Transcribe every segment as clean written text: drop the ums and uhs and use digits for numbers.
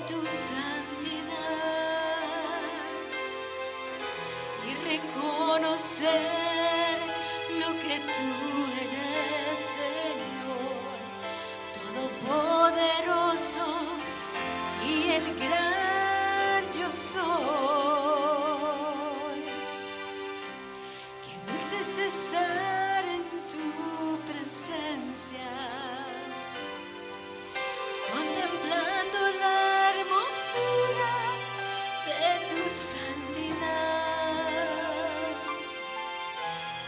tu santidad y reconocer lo que tú eres, Señor, todopoderoso y el gran yo soy. Qué dulce es estar en tu presencia, contemplando la hermosura de tu santidad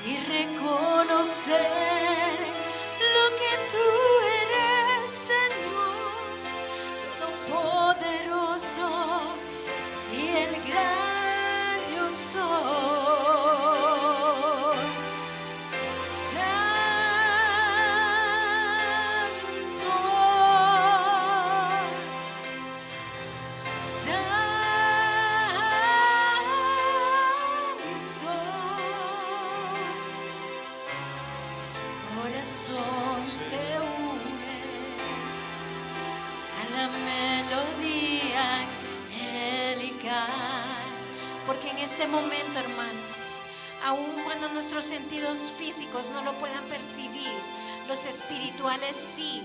y reconocer lo que tú eres, Señor, todopoderoso y el gran yo soy. Corazón se une a la melodía angelical, porque en este momento, hermanos, aun cuando nuestros sentidos físicos no lo puedan percibir, los espirituales sí.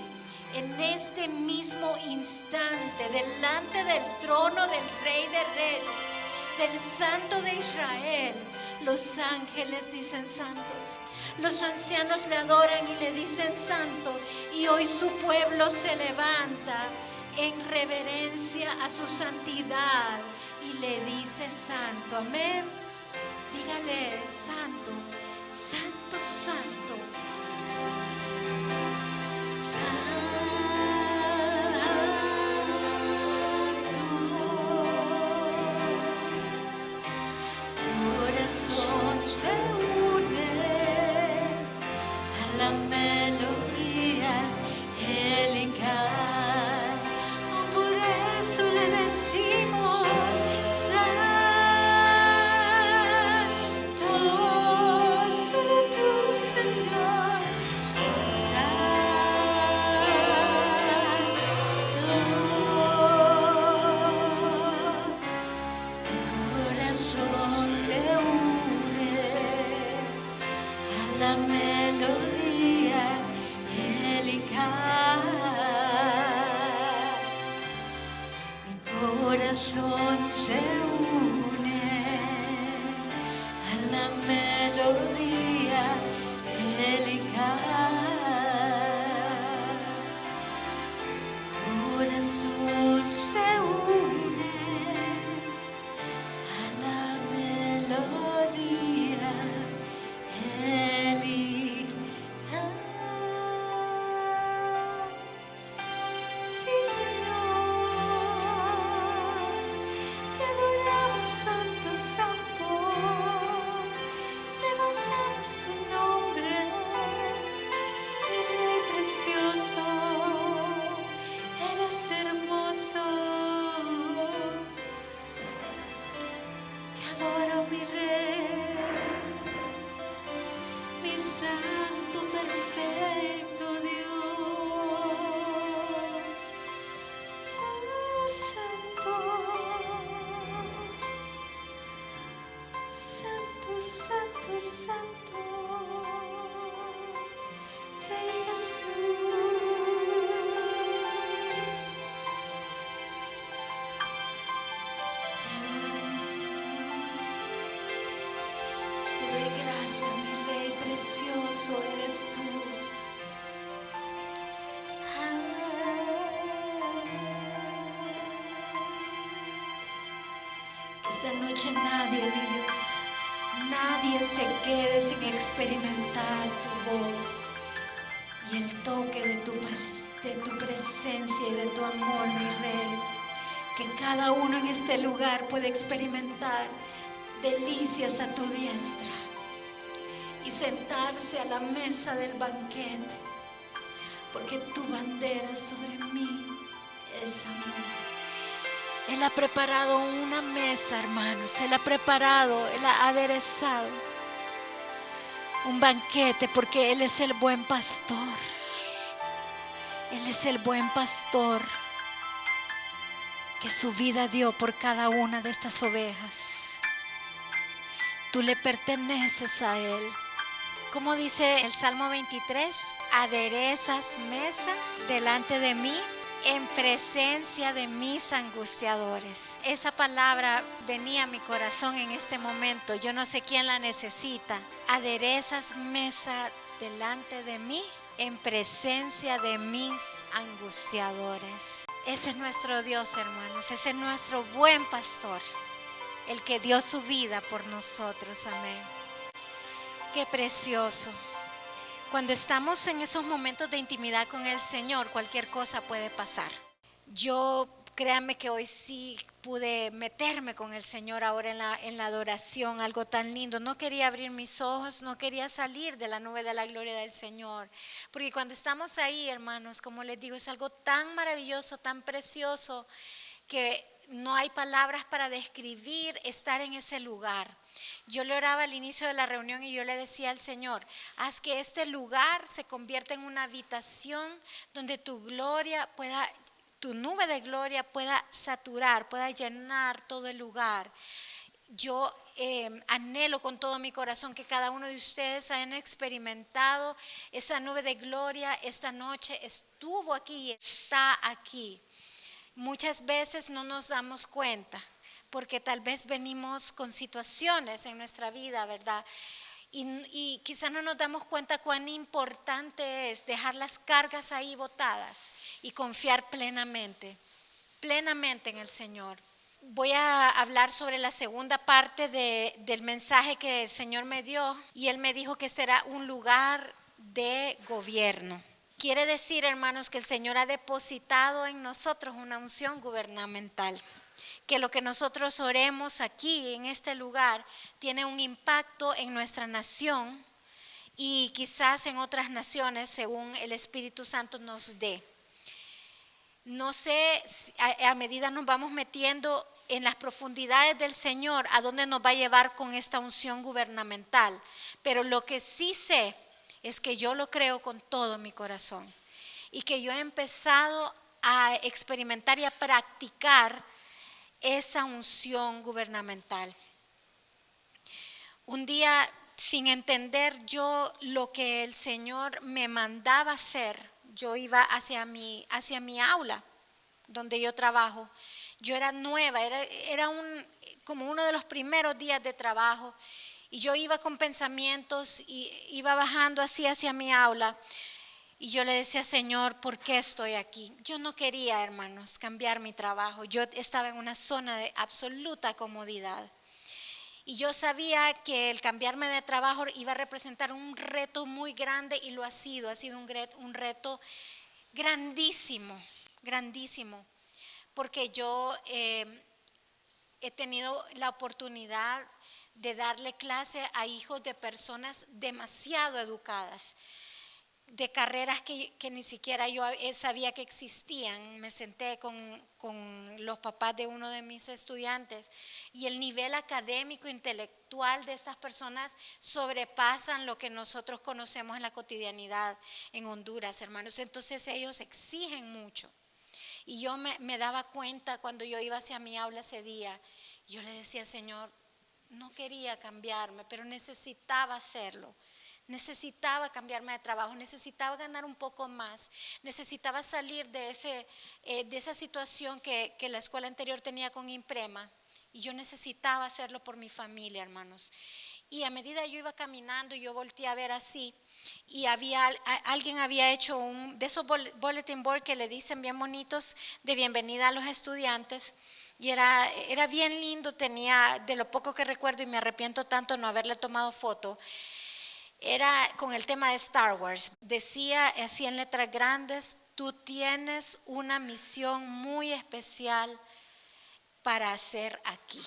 En este mismo instante, delante del trono del Rey de Reyes, del Santo de Israel, los ángeles dicen santos. Los ancianos le adoran y le dicen santo, y hoy su pueblo se levanta en reverencia a su santidad y le dice santo. Amén. Dígale santo, santo, santo. Corazón se une a la melodía angelical. Oh, por eso le decimos santo, solo tú, Señor, santo. Mi corazón se une a la melodía angelical. Mi corazón se une a la melodía angelical. Mi corazón se une a la melodía angelical. Sí, Señor, te adoramos, santo, santo. Levantamos tu nombre, mi Rey precioso. Eres hermoso. Te adoro, mi Rey, mi santo perfecto Dios. Oh, santo, santo, santo, santo, Rey Jesús. Te adoro, mi Señor. Te doy gracias, mi Rey precioso eres tú. Que esta noche nadie, mi Dios, nadie se quede sin experimentar tu voz y el toque de tu presencia y de tu amor, mi Rey. Que cada uno en este lugar puede experimentar delicias a tu diestra y sentarse a la mesa del banquete, porque tu bandera sobre mí es amor. Él ha preparado una mesa, hermanos. Él ha preparado, Él ha aderezado un banquete, porque Él es el buen pastor. Él es el buen pastor que su vida dio por cada una de estas ovejas. Tú le perteneces a Él. Como dice el Salmo 23, aderezas mesa delante de mí en presencia de mis angustiadores. Esa palabra venía a mi corazón en este momento. Yo no sé quién la necesita. Aderezas mesa delante de mí en presencia de mis angustiadores. Ese es nuestro Dios, hermanos. Ese es nuestro buen pastor, el que dio su vida por nosotros. Amén. Qué precioso. Cuando estamos en esos momentos de intimidad con el Señor, cualquier cosa puede pasar. Yo, créanme que hoy sí pude meterme con el Señor ahora en la adoración, algo tan lindo. No quería abrir mis ojos, no quería salir de la nube de la gloria del Señor. Porque cuando estamos ahí, hermanos, como les digo, es algo tan maravilloso, tan precioso, que no hay palabras para describir estar en ese lugar. Yo le oraba al inicio de la reunión y yo le decía al Señor, haz que este lugar se convierta en una habitación donde tu gloria pueda, tu nube de gloria pueda saturar, pueda llenar todo el lugar. Yo anhelo con todo mi corazón que cada uno de ustedes hayan experimentado esa nube de gloria. Esta noche estuvo aquí y está aquí. Muchas veces no nos damos cuenta, porque tal vez venimos con situaciones en nuestra vida, ¿verdad? Y quizás no nos damos cuenta cuán importante es dejar las cargas ahí botadas y confiar plenamente en el Señor. Voy a hablar sobre la segunda parte del mensaje que el Señor me dio, y Él me dijo que será un lugar de gobierno. Quiere decir, hermanos, que el Señor ha depositado en nosotros una unción gubernamental. Que lo que nosotros oremos aquí en este lugar tiene un impacto en nuestra nación y quizás en otras naciones según el Espíritu Santo nos dé. No sé, a medida nos vamos metiendo en las profundidades del Señor, a dónde nos va a llevar con esta unción gubernamental. Pero lo que sí sé es que yo lo creo con todo mi corazón y que yo he empezado a experimentar y a practicar esa unción gubernamental. Un día, sin entender yo lo que el Señor me mandaba hacer, yo iba hacia mi aula donde yo trabajo. Yo era nueva, era como uno de los primeros días de trabajo, y yo iba con pensamientos y iba bajando así hacia mi aula. Y yo le decía, Señor, ¿por qué estoy aquí? Yo no quería, hermanos, cambiar mi trabajo. Yo estaba en una zona de absoluta comodidad. Y yo sabía que el cambiarme de trabajo iba a representar un reto muy grande, y lo ha sido un reto grandísimo, grandísimo. Porque yo he tenido la oportunidad de darle clase a hijos de personas demasiado educadas, de carreras que ni siquiera yo sabía que existían. Me senté con los papás de uno de mis estudiantes, y el nivel académico, intelectual de estas personas sobrepasan lo que nosotros conocemos en la cotidianidad en Honduras, hermanos. Entonces ellos exigen mucho. Y yo me daba cuenta cuando yo iba hacia mi aula ese día, yo le decía, Señor, no quería cambiarme, pero necesitaba hacerlo. Necesitaba cambiarme de trabajo, necesitaba ganar un poco más, necesitaba salir de esa situación que la escuela anterior tenía con Imprema, y yo necesitaba hacerlo por mi familia, hermanos. Y a medida yo iba caminando, yo volteé a ver así, y alguien había hecho de esos bulletin board que le dicen bien bonitos, de bienvenida a los estudiantes. Y era bien lindo, tenía, de lo poco que recuerdo, y me arrepiento tanto no haberle tomado foto, era con el tema de Star Wars. Decía así en letras grandes, tú tienes una misión muy especial para hacer aquí.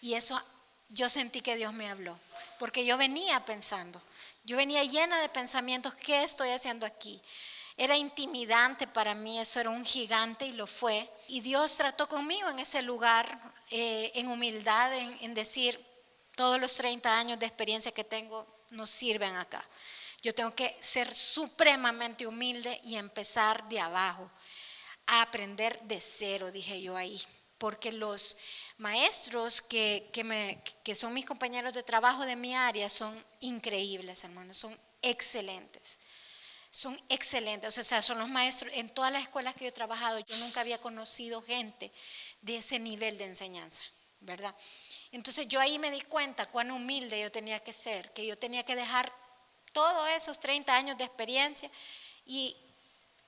Y eso yo sentí que Dios me habló, porque yo venía llena de pensamientos, ¿qué estoy haciendo aquí? Era intimidante para mí, eso era un gigante, y lo fue. Y Dios trató conmigo en ese lugar, en humildad, en decir, todos los 30 años de experiencia que tengo no sirven acá. Yo tengo que ser supremamente humilde y empezar de abajo. a aprender de cero, dije yo ahí, porque los maestros que son mis compañeros de trabajo de mi área son increíbles, hermanos, son excelentes. Son excelentes, o sea, son los maestros. En todas las escuelas que yo he trabajado, yo nunca había conocido gente de ese nivel de enseñanza, ¿verdad? Entonces yo ahí me di cuenta cuán humilde yo tenía que ser, que yo tenía que dejar todos esos 30 años de experiencia y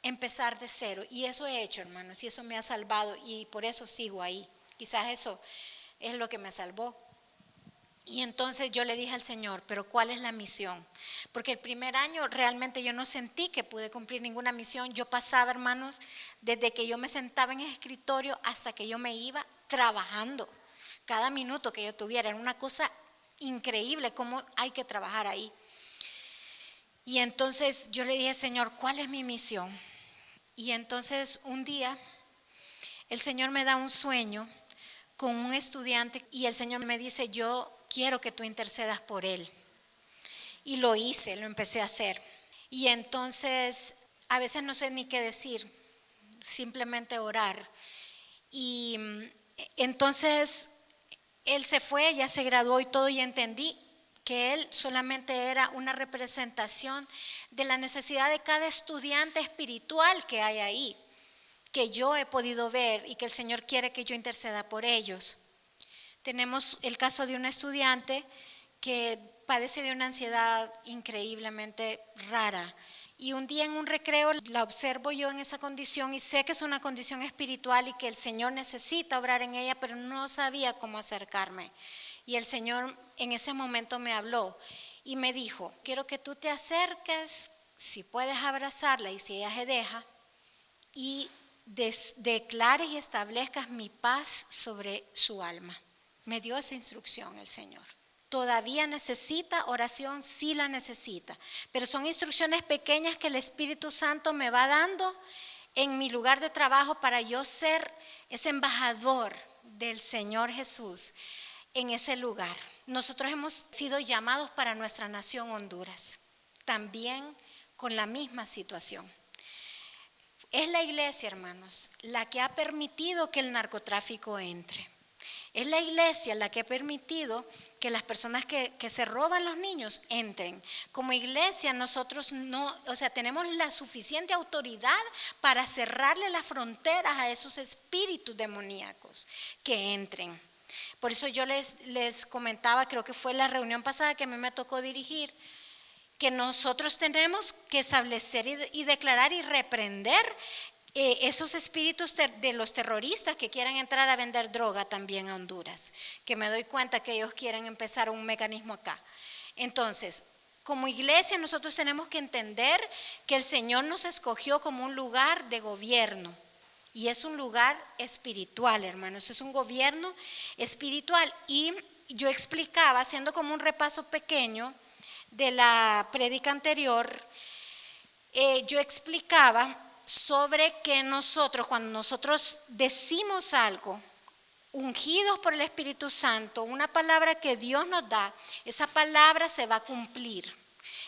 empezar de cero. Y eso he hecho, hermanos, y eso me ha salvado y por eso sigo ahí. Quizás eso es lo que me salvó. Y entonces yo le dije al Señor, pero ¿cuál es la misión? Porque el primer año realmente yo no sentí que pude cumplir ninguna misión. Yo pasaba, hermanos, desde que yo me sentaba en el escritorio hasta que yo me iba trabajando. Cada minuto que yo tuviera era una cosa increíble cómo hay que trabajar ahí. Y entonces yo le dije, Señor, ¿cuál es mi misión? Y entonces un día el Señor me da un sueño con un estudiante y el Señor me dice, yo quiero que tú intercedas por él. Y lo hice, lo empecé a hacer. Y entonces a veces no sé ni qué decir, simplemente orar. Y entonces él se fue, ya se graduó y todo, y entendí que él solamente era una representación de la necesidad de cada estudiante espiritual que hay ahí, que yo he podido ver y que el Señor quiere que yo interceda por ellos. Tenemos el caso de una estudiante que padece de una ansiedad increíblemente rara. Y un día en un recreo la observo yo en esa condición y sé que es una condición espiritual y que el Señor necesita obrar en ella, pero no sabía cómo acercarme. Y el Señor en ese momento me habló y me dijo, quiero que tú te acerques, si puedes abrazarla y si ella se deja, y declares y establezcas mi paz sobre su alma. Me dio esa instrucción el Señor. ¿Todavía necesita oración? Sí la necesita, pero son instrucciones pequeñas que el Espíritu Santo me va dando en mi lugar de trabajo para yo ser ese embajador del Señor Jesús en ese lugar. Nosotros hemos sido llamados para nuestra nación Honduras, también con la misma situación. Es la iglesia, hermanos, la que ha permitido que el narcotráfico entre. Es la iglesia la que ha permitido que las personas que se roban los niños entren. Como iglesia nosotros tenemos la suficiente autoridad para cerrarle las fronteras a esos espíritus demoníacos que entren. Por eso yo les comentaba, creo que fue la reunión pasada que a mí me tocó dirigir, que nosotros tenemos que establecer y declarar y reprender esos espíritus de los terroristas que quieran entrar a vender droga también a Honduras, que me doy cuenta que ellos quieren empezar un mecanismo acá. Entonces, como iglesia nosotros tenemos que entender que el Señor nos escogió como un lugar de gobierno y es un lugar espiritual, hermanos, es un gobierno espiritual. Y yo explicaba, haciendo como un repaso pequeño de la prédica anterior, yo explicaba sobre que nosotros, cuando nosotros decimos algo, ungidos por el Espíritu Santo, una palabra que Dios nos da, esa palabra se va a cumplir.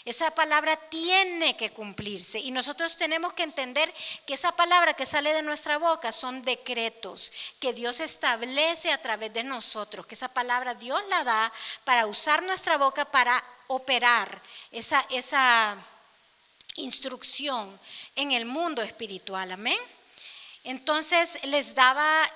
Esa palabra tiene que cumplirse y nosotros tenemos que entender que esa palabra que sale de nuestra boca son decretos que Dios establece a través de nosotros, que esa palabra Dios la da para usar nuestra boca para operar esa instrucción en el mundo espiritual, amén. Entonces les daba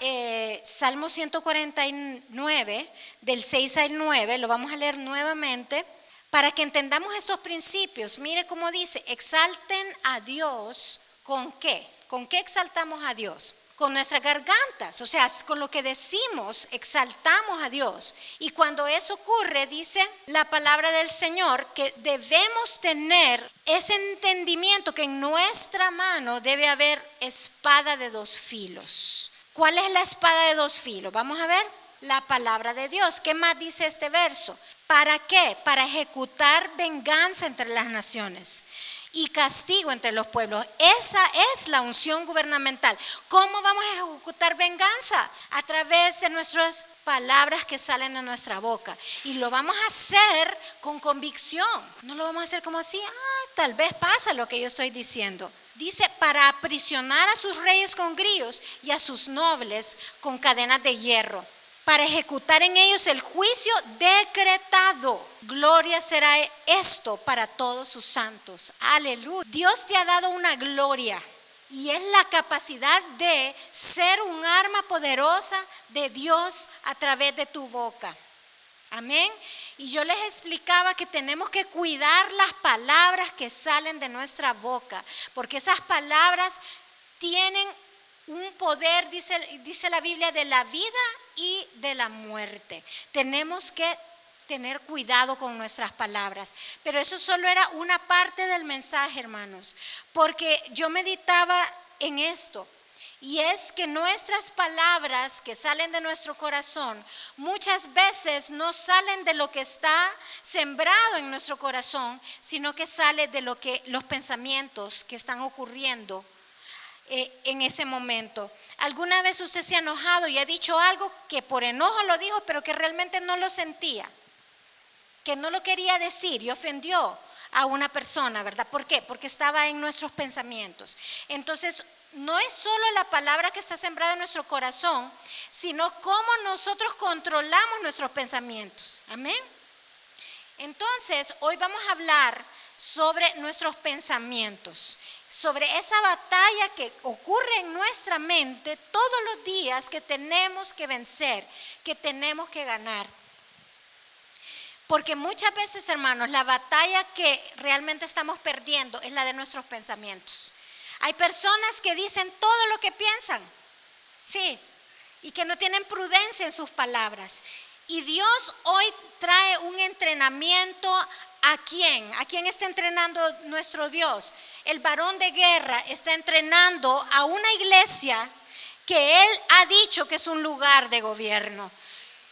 Salmo 149 del 6 al 9, lo vamos a leer nuevamente para que entendamos estos principios. Mire cómo dice, exalten a Dios, ¿con qué? ¿Con qué exaltamos a Dios? Con nuestras gargantas, o sea, con lo que decimos exaltamos a Dios. Y cuando eso ocurre, dice la palabra del Señor, que debemos tener ese entendimiento que en nuestra mano debe haber espada de dos filos. ¿Cuál es la espada de dos filos? Vamos a ver, la palabra de Dios. ¿Qué más dice este verso? ¿Para qué? Para ejecutar venganza entre las naciones y castigo entre los pueblos. Esa es la unción gubernamental. ¿Cómo vamos a ejecutar venganza? A través de nuestras palabras que salen de nuestra boca. Y lo vamos a hacer con convicción. No lo vamos a hacer como así, tal vez pasa lo que yo estoy diciendo. Dice, para aprisionar a sus reyes con grillos y a sus nobles con cadenas de hierro, para ejecutar en ellos el juicio decretado. Gloria será esto para todos sus santos. Aleluya. Dios te ha dado una gloria y es la capacidad de ser un arma poderosa de Dios a través de tu boca. Amén. Y yo les explicaba que tenemos que cuidar las palabras que salen de nuestra boca, porque esas palabras tienen un poder, dice la Biblia, de la vida y de la muerte. Tenemos que tener cuidado con nuestras palabras. Pero eso solo era una parte del mensaje, hermanos, porque yo meditaba en esto. Y es que nuestras palabras que salen de nuestro corazón muchas veces no salen de lo que está sembrado en nuestro corazón, sino que sale de los pensamientos que están ocurriendo en ese momento. ¿Alguna vez usted se ha enojado y ha dicho algo que por enojo lo dijo, pero que realmente no lo sentía, que no lo quería decir y ofendió a una persona, ¿verdad? ¿Por qué? Porque estaba en nuestros pensamientos. Entonces, no es solo la palabra que está sembrada en nuestro corazón, sino cómo nosotros controlamos nuestros pensamientos. Amén. Entonces, hoy vamos a hablar sobre nuestros pensamientos, sobre esa batalla que ocurre en nuestra mente todos los días, que tenemos que vencer, que tenemos que ganar. Porque muchas veces, hermanos, la batalla que realmente estamos perdiendo es la de nuestros pensamientos. Hay personas que dicen todo lo que piensan, sí, y que no tienen prudencia en sus palabras. Y Dios hoy trae un entrenamiento. ¿A quién? ¿A quién está entrenando nuestro Dios? El varón de guerra está entrenando a una iglesia que Él ha dicho que es un lugar de gobierno.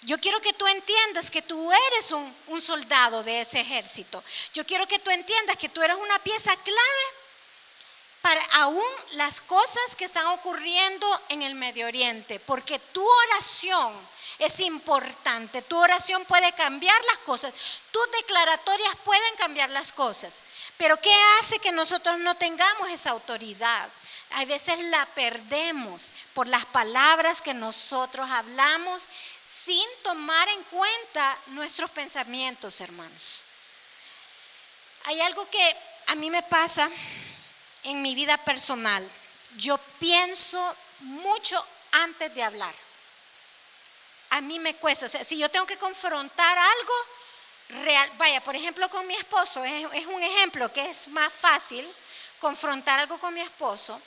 Yo quiero que tú entiendas que tú eres un soldado de ese ejército. Yo quiero que tú entiendas que tú eres una pieza clave para aún las cosas que están ocurriendo en el Medio Oriente, porque tu oración es importante. Tu oración puede cambiar las cosas, tus declaratorias pueden cambiar las cosas, pero ¿qué hace que nosotros no tengamos esa autoridad? A veces la perdemos por las palabras que nosotros hablamos sin tomar en cuenta nuestros pensamientos, hermanos. Hay algo que a mí me pasa en mi vida personal. Yo pienso mucho antes de hablar. A mí me cuesta, o sea, si yo tengo que confrontar algo real, vaya, por ejemplo con mi esposo, es un ejemplo que es más fácil confrontar algo con mi esposo.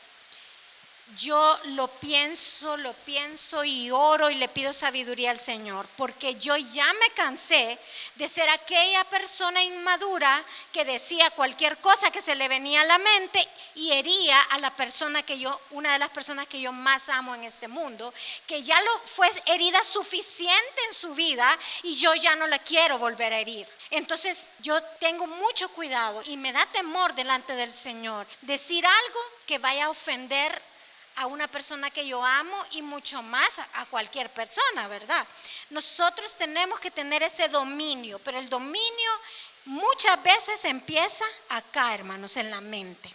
Yo lo pienso y oro y le pido sabiduría al Señor, porque yo ya me cansé de ser aquella persona inmadura que decía cualquier cosa que se le venía a la mente y hería a la persona una de las personas que yo más amo en este mundo, que ya lo fue herida suficiente en su vida y yo ya no la quiero volver a herir. Entonces yo tengo mucho cuidado y me da temor delante del Señor decir algo que vaya a ofender a una persona que yo amo y mucho más a cualquier persona, ¿verdad? Nosotros tenemos que tener ese dominio, pero el dominio muchas veces empieza acá, hermanos, en la mente.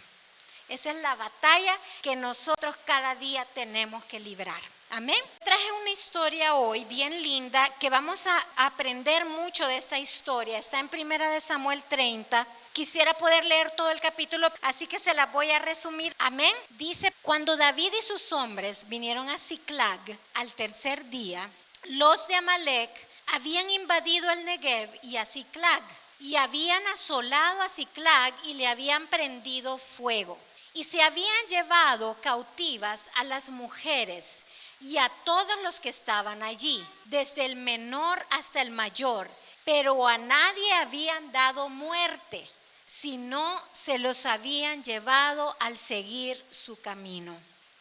Esa es la batalla que nosotros cada día tenemos que librar. Amén. Traje una historia hoy bien linda que vamos a aprender mucho de esta historia. Está en 1 Samuel 30. Quisiera poder leer todo el capítulo, así que se la voy a resumir. Amén. Dice, cuando David y sus hombres vinieron a Ziklag al tercer día, los de Amalec habían invadido el Negev y a Ziklag, y habían asolado a Ziklag y le habían prendido fuego. Y se habían llevado cautivas a las mujeres y a todos los que estaban allí, desde el menor hasta el mayor, pero a nadie habían dado muerte, sino se los habían llevado al seguir su camino.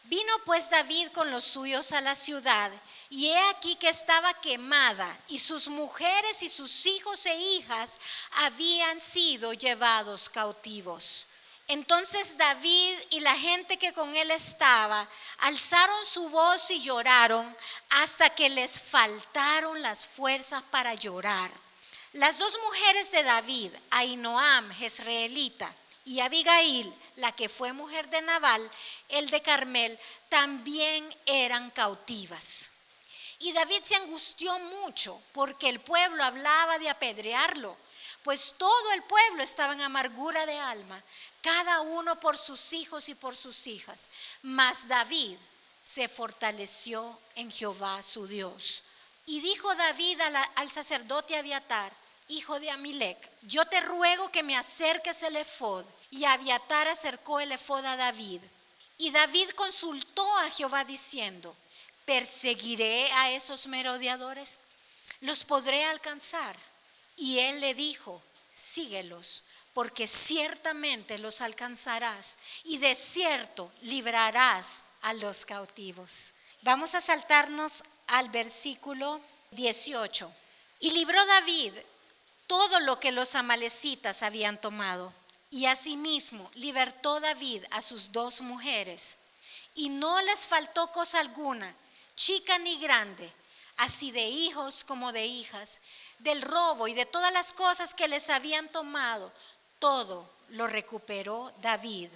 Vino pues David con los suyos a la ciudad, y he aquí que estaba quemada, y sus mujeres y sus hijos e hijas habían sido llevados cautivos. Entonces David y la gente que con él estaba alzaron su voz y lloraron hasta que les faltaron las fuerzas para llorar. Las dos mujeres de David, Ahinoam, jezreelita, y Abigail, la que fue mujer de Nabal, el de Carmel, también eran cautivas. Y David se angustió mucho porque el pueblo hablaba de apedrearlo, pues todo el pueblo estaba en amargura de alma, cada uno por sus hijos y por sus hijas. Mas David se fortaleció en Jehová su Dios. Y dijo David al sacerdote Abiatar, hijo de Amilec: yo te ruego que me acerques el efod. Y Abiatar acercó el efod a David. Y David consultó a Jehová diciendo: ¿perseguiré a esos merodeadores? ¿Los podré alcanzar? Y él le dijo: síguelos, porque ciertamente los alcanzarás, y de cierto librarás a los cautivos. Vamos a saltarnos al versículo 18. Y libró David todo lo que los amalecitas habían tomado, y asimismo libertó David a sus 2 mujeres, y no les faltó cosa alguna, chica ni grande, así de hijos como de hijas, del robo y de todas las cosas que les habían tomado, todo lo recuperó David.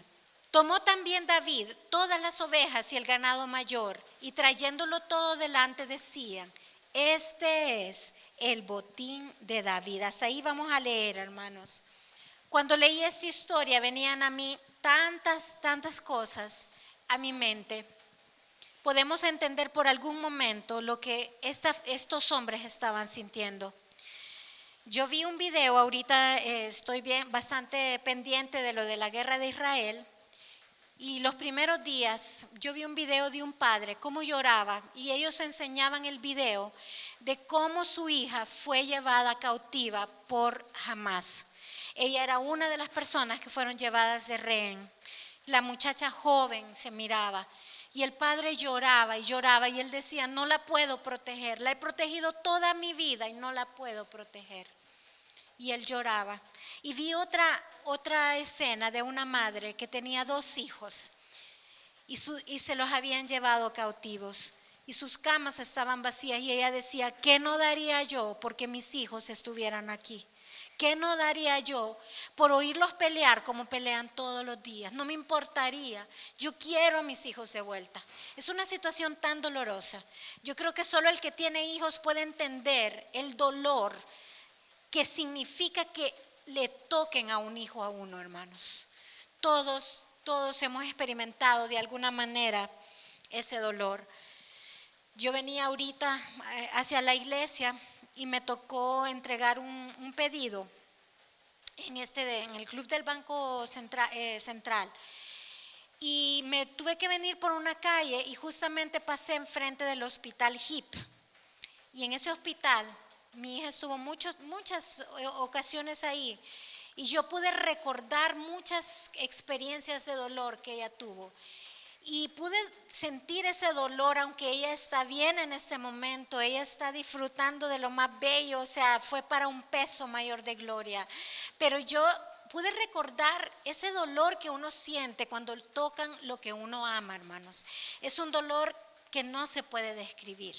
Tomó también David todas las ovejas y el ganado mayor, y trayéndolo todo delante decían: este es el botín de David. Hasta ahí vamos a leer, hermanos. Cuando leí esta historia venían a mí tantas cosas a mi mente. Podemos entender por algún momento lo que estos hombres estaban sintiendo. Yo vi un video, ahorita estoy bastante pendiente de lo de la guerra de Israel, y los primeros días yo vi un video de un padre, cómo lloraba, y ellos enseñaban el video de cómo su hija fue llevada cautiva por Hamás. Ella era una de las personas que fueron llevadas de rehén. La muchacha joven se miraba, y el padre lloraba y lloraba, y él decía: no la puedo proteger, la he protegido toda mi vida y no la puedo proteger. Y él lloraba. Y vi otra escena de una madre que tenía 2 hijos y se los habían llevado cautivos, y sus camas estaban vacías, y ella decía: ¿qué no daría yo porque mis hijos estuvieran aquí? ¿Qué no daría yo por oírlos pelear como pelean todos los días? No me importaría. Yo quiero a mis hijos de vuelta. Es una situación tan dolorosa. Yo creo que solo el que tiene hijos puede entender el dolor que significa que le toquen a un hijo a uno, hermanos. Todos hemos experimentado de alguna manera ese dolor. Yo venía ahorita hacia la iglesia y me tocó entregar un pedido en el club del Banco Central, y me tuve que venir por una calle y justamente pasé enfrente del hospital HIP, y en ese hospital mi hija estuvo muchas ocasiones ahí, y yo pude recordar muchas experiencias de dolor que ella tuvo. Y pude sentir ese dolor, aunque ella está bien en este momento, ella está disfrutando de lo más bello, o sea, fue para un peso mayor de gloria. Pero yo pude recordar ese dolor que uno siente cuando tocan lo que uno ama, hermanos. Es un dolor que no se puede describir.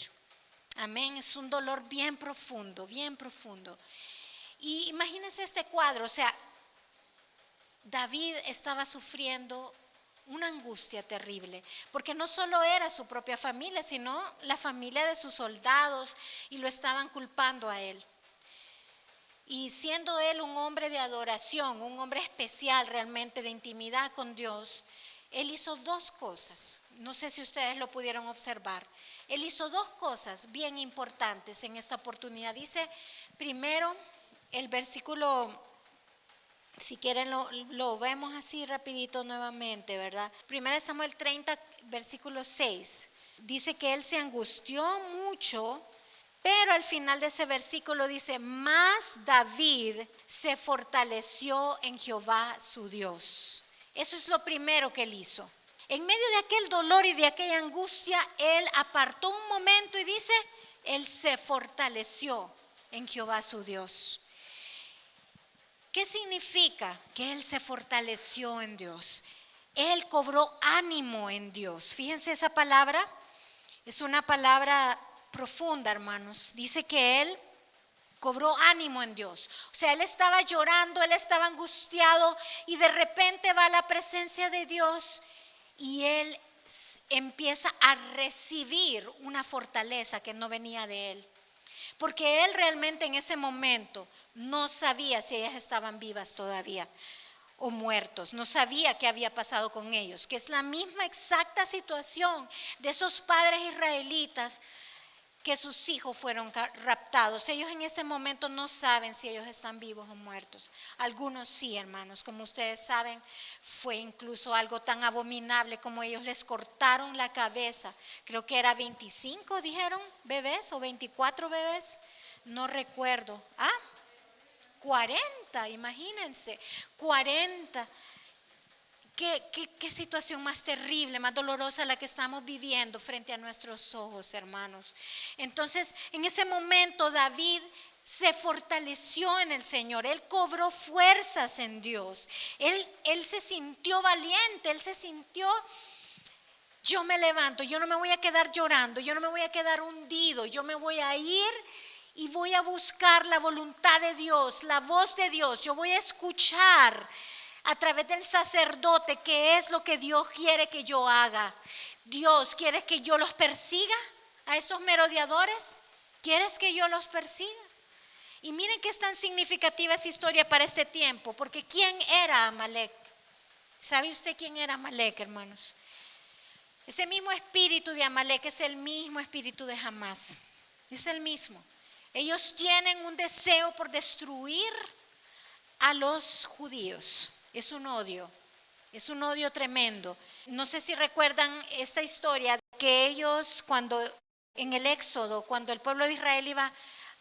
Amén, es un dolor bien profundo, bien profundo. Y imagínense este cuadro, o sea, David estaba sufriendo una angustia terrible, porque no solo era su propia familia, sino la familia de sus soldados, y lo estaban culpando a él. Y siendo él un hombre de adoración, un hombre especial realmente de intimidad con Dios, él hizo 2 cosas. No sé si ustedes lo pudieron observar. Él hizo 2 cosas bien importantes en esta oportunidad. Dice primero el versículo, si quieren lo vemos así rapidito nuevamente, ¿verdad? 1 Samuel 30, versículo 6. Dice que él se angustió mucho, pero al final de ese versículo dice: mas David se fortaleció en Jehová su Dios. Eso es lo primero que él hizo. En medio de aquel dolor y de aquella angustia, él apartó un momento y dice: él se fortaleció en Jehová su Dios. ¿Qué significa que él se fortaleció en Dios? Él cobró ánimo en Dios. Fíjense, esa palabra es una palabra profunda, hermanos. Dice que él cobró ánimo en Dios. O sea, él estaba llorando, él estaba angustiado y de repente va a la presencia de Dios y él empieza a recibir una fortaleza que no venía de él. Porque él realmente en ese momento no sabía si ellas estaban vivas todavía o muertos, no sabía qué había pasado con ellos, que es la misma exacta situación de esos padres israelitas que sus hijos fueron raptados. Ellos en ese momento no saben si ellos están vivos o muertos. Algunos sí, hermanos, como ustedes saben, fue incluso algo tan abominable como ellos les cortaron la cabeza. Creo que era 25, dijeron, bebés o 24 bebés, no recuerdo. 40, imagínense, 40. ¿Qué situación más terrible, más dolorosa la que estamos viviendo frente a nuestros ojos, hermanos? Entonces, en ese momento David se fortaleció en el Señor, él cobró fuerzas en Dios, él se sintió valiente, él se sintió, yo me levanto, yo no me voy a quedar llorando, yo no me voy a quedar hundido, yo me voy a ir y voy a buscar la voluntad de Dios, la voz de Dios, yo voy a escuchar a través del sacerdote qué es lo que Dios quiere que yo haga. Dios, ¿quieres que yo los persiga a estos merodeadores? ¿Quieres que yo los persiga? Y miren que es tan significativa esa historia para este tiempo, porque ¿quién era Amalek? ¿Sabe usted quién era Amalek, hermanos? Ese mismo espíritu de Amalek es el mismo espíritu de Hamás, es el mismo. Ellos tienen un deseo por destruir a los judíos. Es un odio tremendo. No sé si recuerdan esta historia que ellos cuando en el Éxodo, cuando el pueblo de Israel iba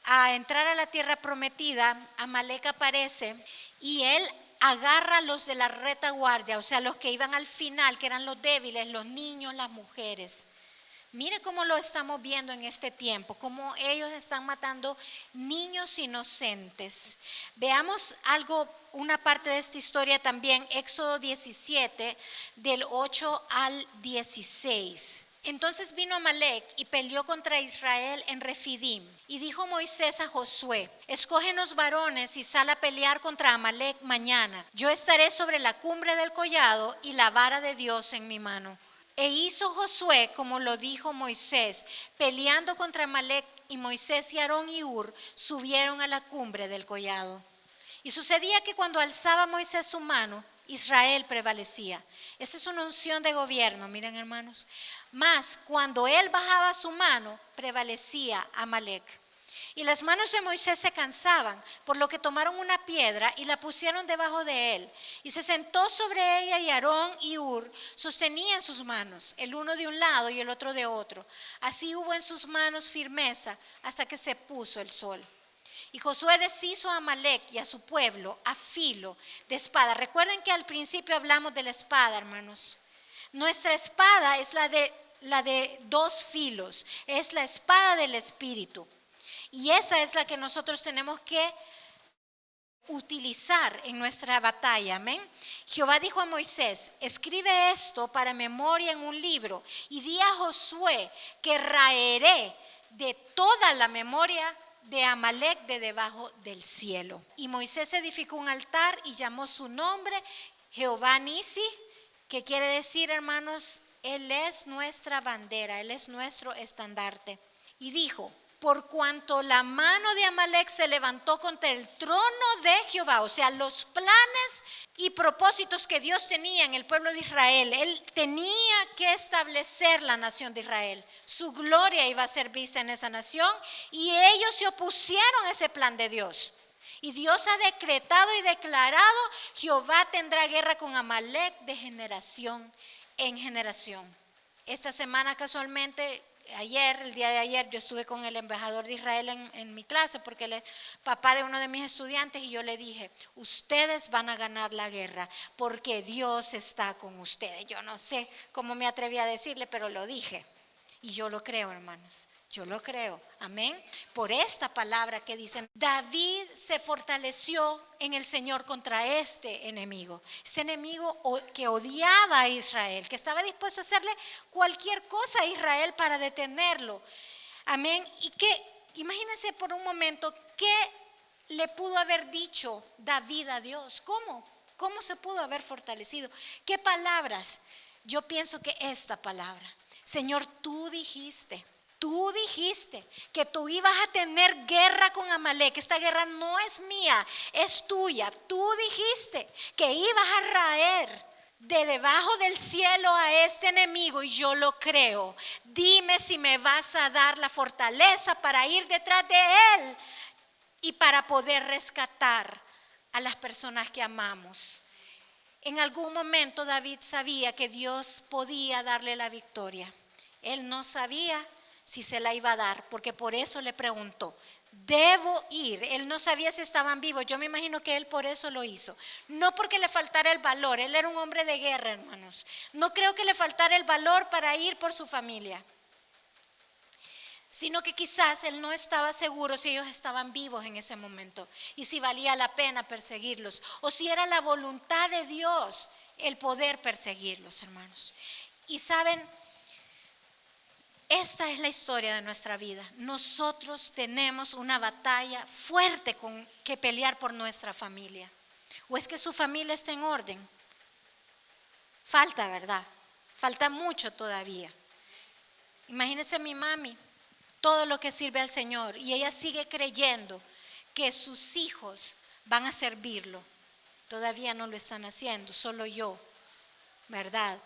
a entrar a la tierra prometida, Amalek aparece y él agarra a los de la retaguardia, o sea, los que iban al final, que eran los débiles, los niños, las mujeres. Mire cómo lo estamos viendo en este tiempo, cómo ellos están matando niños inocentes. Veamos una parte de esta historia también, Éxodo 17, del 8 al 16. Entonces vino Amalek y peleó contra Israel en Refidim. Y dijo Moisés a Josué: escógenos varones y sal a pelear contra Amalek mañana. Yo estaré sobre la cumbre del collado y la vara de Dios en mi mano. E hizo Josué como lo dijo Moisés, peleando contra Amalek, y Moisés y Aarón y Hur subieron a la cumbre del collado. Y sucedía que cuando alzaba Moisés su mano, Israel prevalecía. Esta es una unción de gobierno, miren hermanos. Mas cuando él bajaba su mano, prevalecía Amalek. Y las manos de Moisés se cansaban, por lo que tomaron una piedra y la pusieron debajo de él. Y se sentó sobre ella, y Aarón y Hur sostenían sus manos, el uno de un lado y el otro de otro. Así hubo en sus manos firmeza hasta que se puso el sol. Y Josué deshizo a Amalek y a su pueblo a filo de espada. Recuerden que al principio hablamos de la espada, hermanos. Nuestra espada es la de dos filos, es la espada del Espíritu. Y esa es la que nosotros tenemos que utilizar en nuestra batalla, amén. Jehová dijo a Moisés: escribe esto para memoria en un libro y di a Josué que raeré de toda la memoria de Amalek de debajo del cielo. Y Moisés edificó un altar y llamó su nombre Jehová Nisi, que quiere decir, hermanos, Él es nuestra bandera, Él es nuestro estandarte. Y dijo: por cuanto la mano de Amalek se levantó contra el trono de Jehová, o sea, los planes y propósitos que Dios tenía en el pueblo de Israel, Él tenía que establecer la nación de Israel. Su gloria iba a ser vista en esa nación y ellos se opusieron a ese plan de Dios. Y Dios ha decretado y declarado: Jehová tendrá guerra con Amalek de generación en generación. Esta semana casualmente, el día de ayer, yo estuve con el embajador de Israel en mi clase, porque él es papá de uno de mis estudiantes, y yo le dije: ustedes van a ganar la guerra porque Dios está con ustedes. Yo no sé cómo me atreví a decirle, pero lo dije. Y yo lo creo, hermanos. Yo lo creo, amén. Por esta palabra que dicen: David se fortaleció en el Señor contra este enemigo que odiaba a Israel, que estaba dispuesto a hacerle cualquier cosa a Israel para detenerlo, amén. Y imagínense por un momento qué le pudo haber dicho David a Dios. ¿Cómo se pudo haber fortalecido? ¿Qué palabras? Yo pienso que esta palabra: Señor, tú dijiste que tú ibas a tener guerra con Amalek. Esta guerra no es mía, es tuya. Tú dijiste que ibas a raer de debajo del cielo a este enemigo, y yo lo creo. Dime si me vas a dar la fortaleza para ir detrás de él y para poder rescatar a las personas que amamos. En algún momento David sabía que Dios podía darle la victoria. Él no sabía si se la iba a dar, porque por eso le preguntó: debo ir. Él no sabía si estaban vivos. Yo me imagino que él por eso lo hizo. No porque le faltara el valor. Él era un hombre de guerra, hermanos. No creo que le faltara el valor para ir por su familia, sino que quizás él no estaba seguro si ellos estaban vivos en ese momento y si valía la pena perseguirlos, o si era la voluntad de Dios el poder perseguirlos, hermanos. Y saben, esta es la historia de nuestra vida. Nosotros tenemos una batalla fuerte con que pelear por nuestra familia. ¿O es que su familia está en orden? Falta, ¿verdad? Falta mucho todavía. Imagínense mi mami, todo lo que sirve al Señor, y ella sigue creyendo que sus hijos van a servirlo. Todavía no lo están haciendo, solo yo, ¿verdad?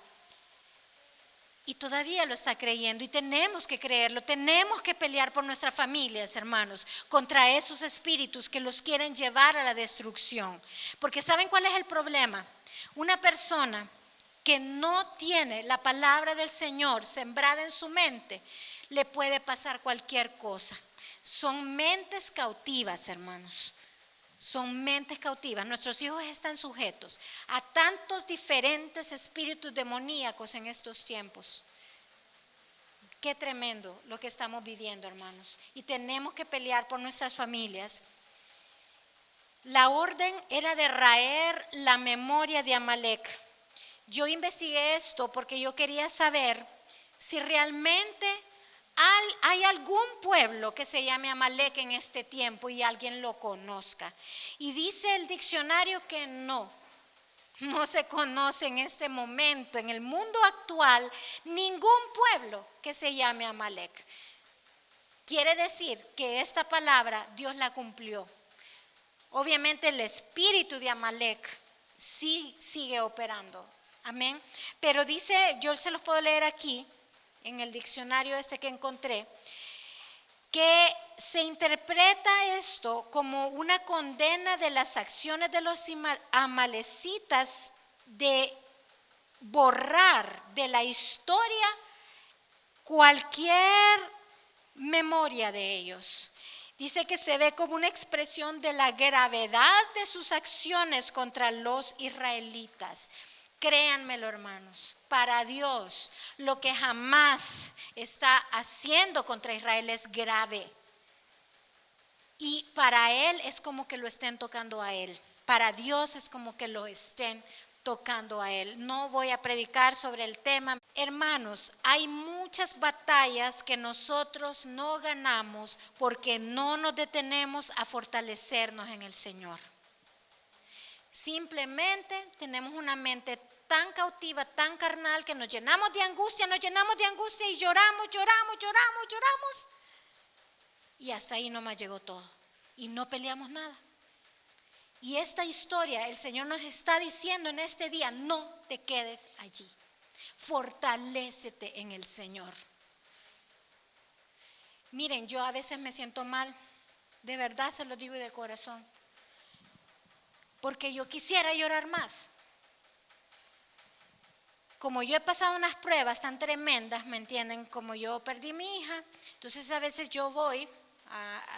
Y todavía lo está creyendo, y tenemos que creerlo. Tenemos que pelear por nuestras familias, hermanos, contra esos espíritus que los quieren llevar a la destrucción. Porque ¿saben cuál es el problema? Una persona que no tiene la palabra del Señor sembrada en su mente, le puede pasar cualquier cosa. Son mentes cautivas, hermanos. Son mentes cautivas. Nuestros hijos están sujetos a tantos diferentes espíritus demoníacos en estos tiempos. Qué tremendo lo que estamos viviendo, hermanos. Y tenemos que pelear por nuestras familias. La orden era de raer la memoria de Amalek. Yo investigué esto porque yo quería saber si realmente hay algún pueblo que se llame Amalek en este tiempo y alguien lo conozca. Y dice el diccionario que no se conoce en este momento, en el mundo actual, ningún pueblo que se llame Amalek. Quiere decir que esta palabra Dios la cumplió. Obviamente el espíritu de Amalek sí sigue operando. Amén. Pero dice, yo se los puedo leer aquí, en el diccionario que encontré, que se interpreta esto como una condena de las acciones de los amalecitas de borrar de la historia cualquier memoria de ellos. Dice que se ve como una expresión de la gravedad de sus acciones contra los israelitas. Créanmelo, hermanos, para Dios lo que jamás está haciendo contra Israel es grave. Y para Él es como que lo estén tocando a Él. Para Dios es como que lo estén tocando a Él. No voy a predicar sobre el tema. Hermanos, hay muchas batallas que nosotros no ganamos porque no nos detenemos a fortalecernos en el Señor. Simplemente tenemos una mente tan cautiva, tan carnal, que nos llenamos de angustia y lloramos. Y hasta ahí nomás llegó todo. Y no peleamos nada. Y esta historia, el Señor nos está diciendo en este día: no te quedes allí. Fortalécete en el Señor. Miren, yo a veces me siento mal. De verdad se lo digo de corazón. Porque yo quisiera llorar más. Como yo he pasado unas pruebas tan tremendas, ¿me entienden? Como yo perdí mi hija, entonces a veces yo voy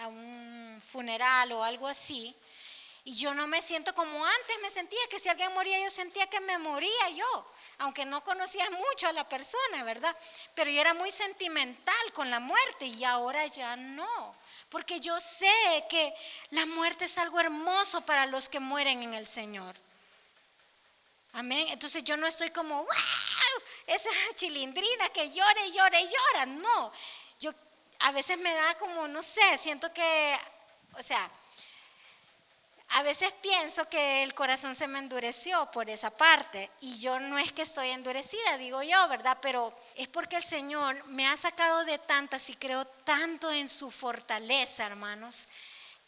a un funeral o algo así, y yo no me siento como antes me sentía, que si alguien moría yo sentía que me moría yo, aunque no conocía mucho a la persona, ¿verdad? Pero yo era muy sentimental con la muerte, y ahora ya no. Porque yo sé que la muerte es algo hermoso para los que mueren en el Señor. Amén. Entonces yo no estoy como, ¡wow! Esa chilindrina que llora. No. a veces me da como, no sé, siento que, o sea, a veces pienso que el corazón se me endureció por esa parte y yo no es que estoy endurecida, digo yo, ¿verdad? Pero es porque el Señor me ha sacado de tantas y creo tanto en su fortaleza, hermanos,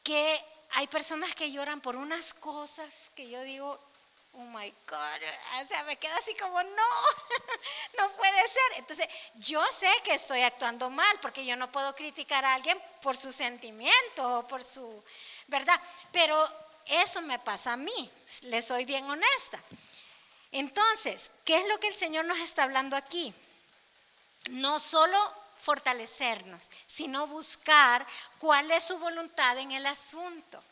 que hay personas que lloran por unas cosas que yo digo, oh my God, o sea, me quedo así como, no, no puede ser. Entonces, yo sé que estoy actuando mal porque yo no puedo criticar a alguien por su sentimiento o por su, ¿verdad? Pero eso me pasa a mí, le soy bien honesta. Entonces, ¿qué es lo que el Señor nos está hablando aquí? No solo fortalecernos, sino buscar cuál es su voluntad en el asunto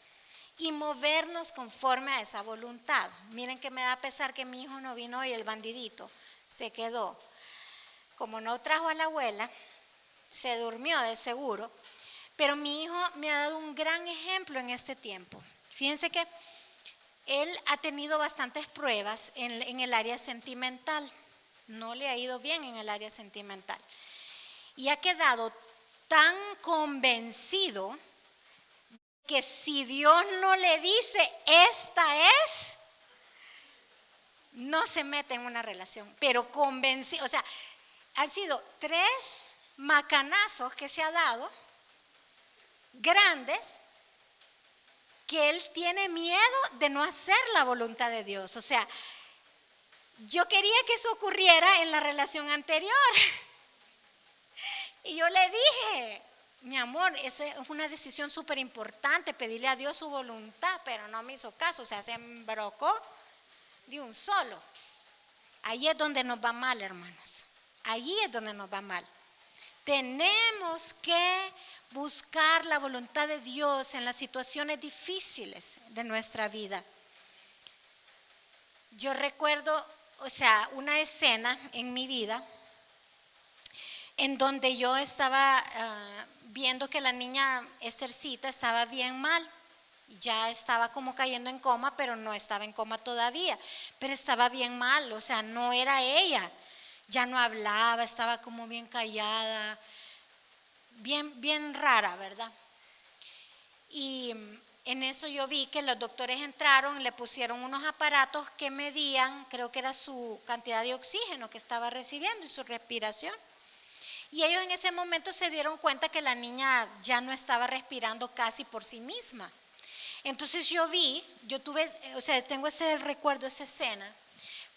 y movernos conforme a esa voluntad. Miren que me da pesar que mi hijo no vino y el bandidito se quedó. Como no trajo a la abuela, se durmió de seguro, pero mi hijo me ha dado un gran ejemplo en este tiempo. Fíjense que él ha tenido bastantes pruebas en el área sentimental. No le ha ido bien en el área sentimental. Y ha quedado tan convencido que si Dios no le dice, esta es, no se mete en una relación. Pero convencido, o sea, han sido 3 macanazos que se ha dado, grandes, que él tiene miedo de no hacer la voluntad de Dios. O sea, yo quería que eso ocurriera en la relación anterior. Y yo le dije, mi amor, esa es una decisión súper importante, pedirle a Dios su voluntad, pero no me hizo caso, o sea, se embrocó de un solo. Ahí es donde nos va mal, hermanos. Ahí es donde nos va mal. Tenemos que buscar la voluntad de Dios en las situaciones difíciles de nuestra vida. Yo recuerdo, o sea, una escena en mi vida en donde yo estaba viendo que la niña Esthercita estaba bien mal. Ya estaba como cayendo en coma, pero no estaba en coma todavía, pero estaba bien mal, o sea, no era ella. Ya no hablaba, estaba como bien callada, bien rara, ¿verdad? Y en eso yo vi que los doctores entraron y le pusieron unos aparatos que medían, creo que era su cantidad de oxígeno que estaba recibiendo y su respiración. Y ellos en ese momento se dieron cuenta que la niña ya no estaba respirando casi por sí misma. Entonces yo tuve, o sea, tengo ese recuerdo, esa escena,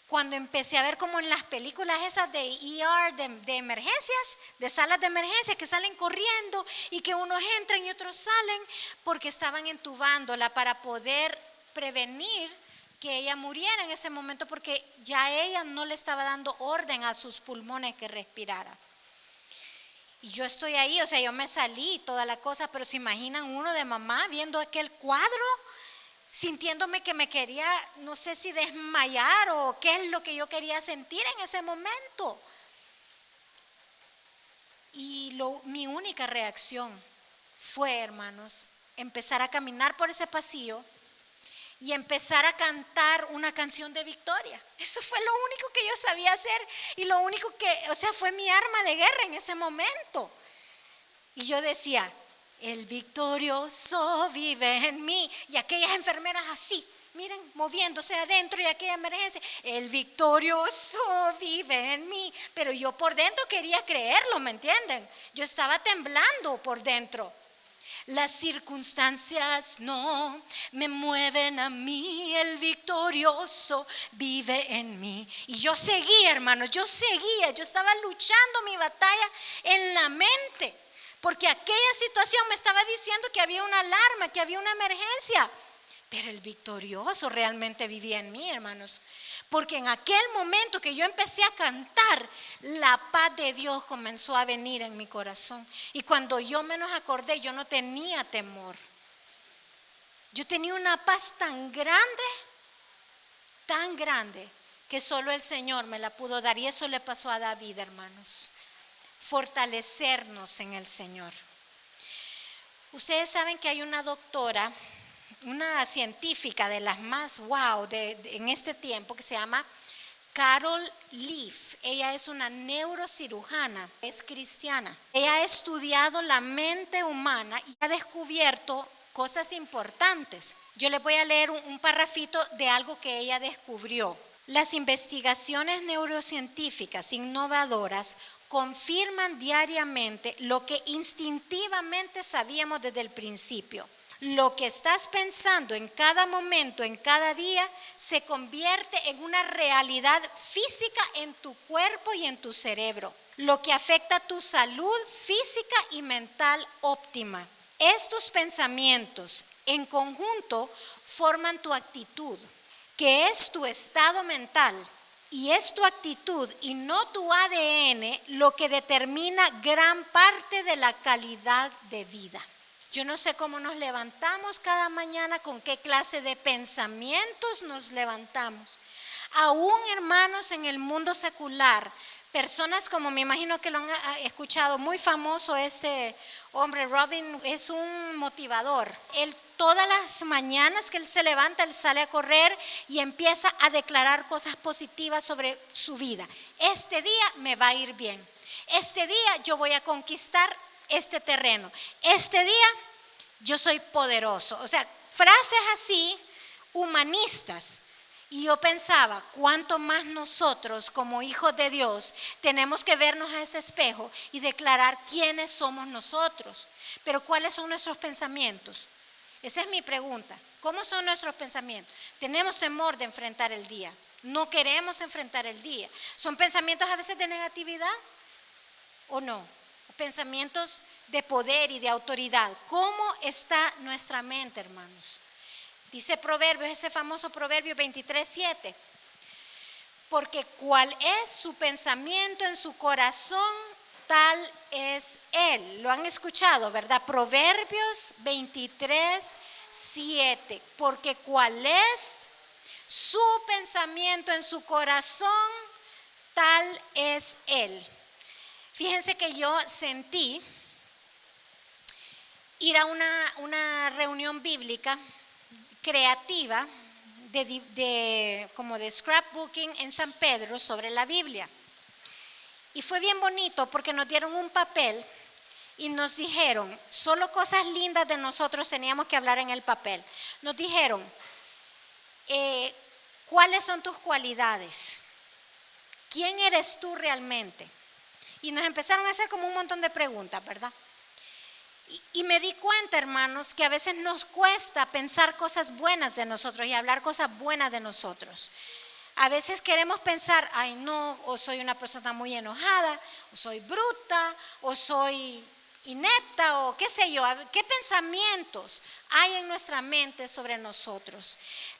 cuando empecé a ver como en las películas esas de ER, de emergencias, de salas de emergencia que salen corriendo y que unos entran y otros salen porque estaban entubándola para poder prevenir que ella muriera en ese momento porque ya ella no le estaba dando orden a sus pulmones que respirara. Y yo estoy ahí, o sea, yo me salí y toda la cosa, pero se imaginan uno de mamá viendo aquel cuadro, sintiéndome que me quería, no sé si desmayar o qué es lo que yo quería sentir en ese momento. Y mi única reacción fue, hermanos, empezar a caminar por ese pasillo y empezar a cantar una canción de victoria. Eso fue lo único que yo sabía hacer y lo único que, o sea, fue mi arma de guerra en ese momento. Y yo decía, el victorioso vive en mí. Y aquellas enfermeras así, miren, moviéndose adentro y aquella emergencia, el victorioso vive en mí. Pero yo por dentro quería creerlo, ¿me entienden? Yo estaba temblando por dentro. Las circunstancias no me mueven a mí, el victorioso vive en mí. Y yo seguía, hermanos, yo estaba luchando mi batalla en la mente, porque aquella situación me estaba diciendo que había una alarma, que había una emergencia, pero el victorioso realmente vivía en mí, hermanos. Porque en aquel momento que yo empecé a cantar, la paz de Dios comenzó a venir en mi corazón. Y cuando yo menos acordé, yo no tenía temor. Yo tenía una paz tan grande, que solo el Señor me la pudo dar. Y eso le pasó a David, hermanos. Fortalecernos en el Señor. Ustedes saben que hay una doctora, una científica de las más wow en este tiempo, que se llama Carol Leaf. Ella es una neurocirujana, es cristiana. Ella ha estudiado la mente humana y ha descubierto cosas importantes. Yo les voy a leer un parrafito de algo que ella descubrió. Las investigaciones neurocientíficas innovadoras confirman diariamente lo que instintivamente sabíamos desde el principio. Lo que estás pensando en cada momento, en cada día, se convierte en una realidad física en tu cuerpo y en tu cerebro, lo que afecta tu salud física y mental óptima. Estos pensamientos en conjunto forman tu actitud, que es tu estado mental, y es tu actitud y no tu ADN lo que determina gran parte de la calidad de vida. Yo no sé cómo nos levantamos cada mañana, con qué clase de pensamientos nos levantamos. Aún, hermanos, en el mundo secular, personas como, me imagino que lo han escuchado, muy famoso este hombre, Robin, es un motivador. Él, todas las mañanas que él se levanta, él sale a correr y empieza a declarar cosas positivas sobre su vida. Este día me va a ir bien. Este día yo voy a conquistar este terreno. Este día yo soy poderoso. O sea, frases así, humanistas. Y yo pensaba, cuánto más nosotros como hijos de Dios tenemos que vernos a ese espejo y declarar quiénes somos nosotros. Pero ¿cuáles son nuestros pensamientos? Esa es mi pregunta. ¿Cómo son nuestros pensamientos? Tenemos temor de enfrentar el día. No queremos enfrentar el día. ¿Son pensamientos a veces de negatividad o no? Pensamientos de poder y de autoridad. ¿Cómo está nuestra mente, hermanos? Dice Proverbios, ese famoso Proverbio 23:7. Porque cuál es su pensamiento en su corazón, tal es él. Lo han escuchado, ¿verdad? Proverbios 23:7. Porque cuál es su pensamiento en su corazón, tal es él. Fíjense que yo sentí ir a una reunión bíblica creativa como de scrapbooking en San Pedro sobre la Biblia. Y fue bien bonito porque nos dieron un papel y nos dijeron, solo cosas lindas de nosotros teníamos que hablar en el papel. Nos dijeron, ¿cuáles son tus cualidades? ¿Quién eres tú realmente? Y nos empezaron a hacer como un montón de preguntas, ¿verdad? Y me di cuenta, hermanos, que a veces nos cuesta pensar cosas buenas de nosotros y hablar cosas buenas de nosotros. A veces queremos pensar, ay no, o soy una persona muy enojada, o soy bruta, o soy inepta, o qué sé yo. ¿Qué pensamientos hay en nuestra mente sobre nosotros?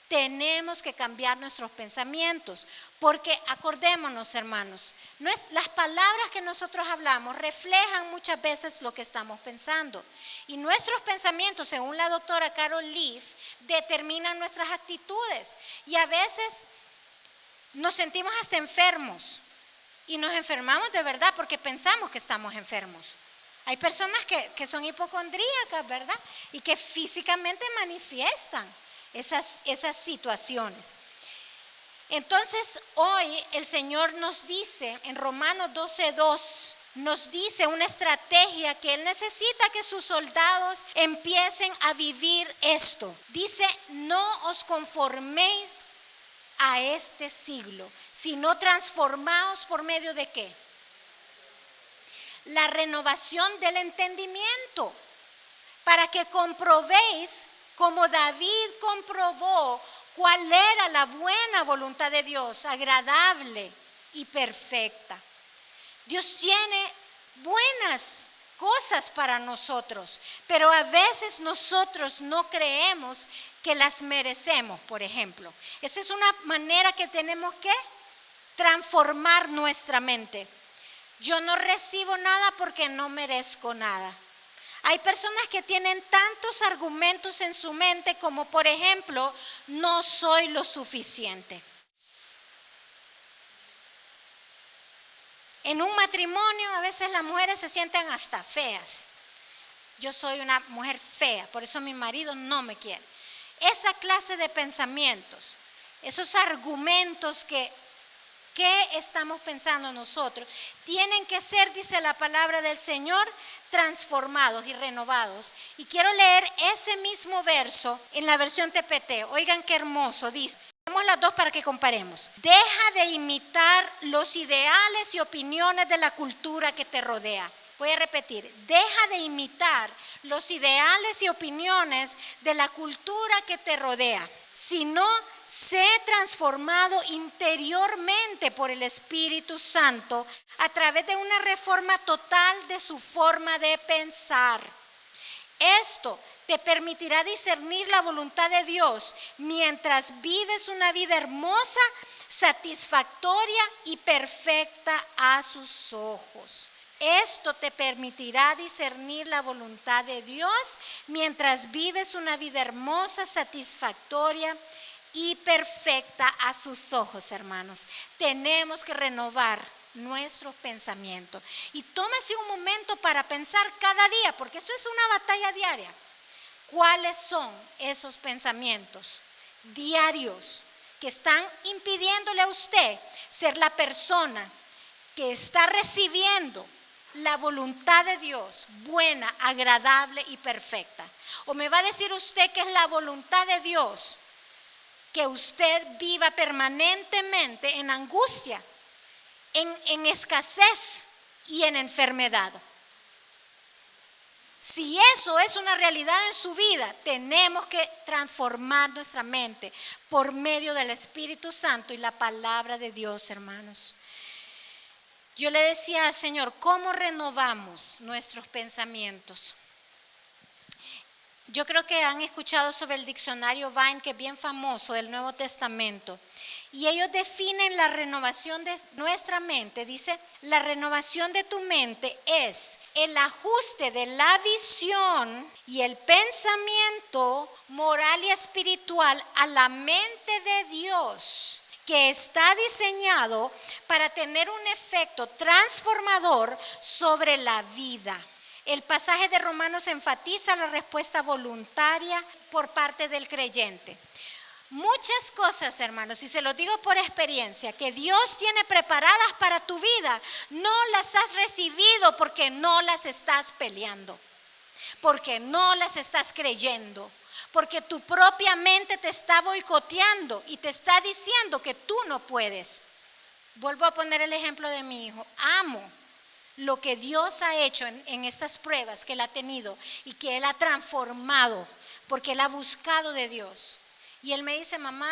Tenemos que cambiar nuestros pensamientos, porque acordémonos, hermanos, las palabras que nosotros hablamos reflejan muchas veces lo que estamos pensando. Y nuestros pensamientos, según la doctora Carol Leaf, determinan nuestras actitudes. Y a veces nos sentimos hasta enfermos. Y nos enfermamos de verdad porque pensamos que estamos enfermos. Hay personas que son hipocondríacas, ¿verdad? Y que físicamente manifiestan esas situaciones. Entonces hoy el Señor nos dice en Romanos 12:2, nos dice una estrategia que Él necesita que sus soldados empiecen a vivir esto. Dice, no os conforméis a este siglo, sino transformaos por medio de ¿qué? La renovación del entendimiento, para que comprobéis, como David comprobó, cuál era la buena voluntad de Dios, agradable y perfecta. Dios tiene buenas cosas para nosotros, pero a veces nosotros no creemos que las merecemos, por ejemplo. Esa es una manera que tenemos que transformar nuestra mente. Yo no recibo nada porque no merezco nada. Hay personas que tienen tantos argumentos en su mente como, por ejemplo, no soy lo suficiente. En un matrimonio a veces las mujeres se sienten hasta feas. Yo soy una mujer fea, por eso mi marido no me quiere. Esa clase de pensamientos, esos argumentos que ¿Qué estamos pensando nosotros? Tienen que ser, dice la palabra del Señor, transformados y renovados. Y quiero leer ese mismo verso en la versión TPT. Oigan qué hermoso, dice. Tenemos las dos para que comparemos. Deja de imitar los ideales y opiniones de la cultura que te rodea. Voy a repetir, deja de imitar los ideales y opiniones de la cultura que te rodea, sino sé transformado interiormente por el Espíritu Santo a través de una reforma total de su forma de pensar. Esto te permitirá discernir la voluntad de Dios mientras vives una vida hermosa, satisfactoria y perfecta a sus ojos. Esto te permitirá discernir la voluntad de Dios mientras vives una vida hermosa, satisfactoria y perfecta a sus ojos, hermanos. Tenemos que renovar nuestros pensamientos. Y tómese un momento para pensar cada día, porque esto es una batalla diaria. ¿Cuáles son esos pensamientos diarios que están impidiéndole a usted ser la persona que está recibiendo la voluntad de Dios, buena, agradable y perfecta? ¿O me va a decir usted que es la voluntad de Dios que usted viva permanentemente en angustia, en escasez y en enfermedad? Si eso es una realidad en su vida, tenemos que transformar nuestra mente por medio del Espíritu Santo y la palabra de Dios, hermanos. Yo le decía al Señor, ¿cómo renovamos nuestros pensamientos? Yo creo que han escuchado sobre el diccionario Vine, que es bien famoso, del Nuevo Testamento. Y ellos definen la renovación de nuestra mente. Dice, la renovación de tu mente es el ajuste de la visión y el pensamiento moral y espiritual a la mente de Dios, que está diseñado para tener un efecto transformador sobre la vida. El pasaje de Romanos enfatiza la respuesta voluntaria por parte del creyente. Muchas cosas, hermanos, y se lo digo por experiencia, que Dios tiene preparadas para tu vida, no las has recibido porque no las estás peleando, porque no las estás creyendo, porque tu propia mente te está boicoteando y te está diciendo que tú no puedes. Vuelvo a poner el ejemplo de mi hijo. Amo lo que Dios ha hecho en estas pruebas que Él ha tenido y que Él ha transformado, porque Él ha buscado de Dios. Y Él me dice, mamá,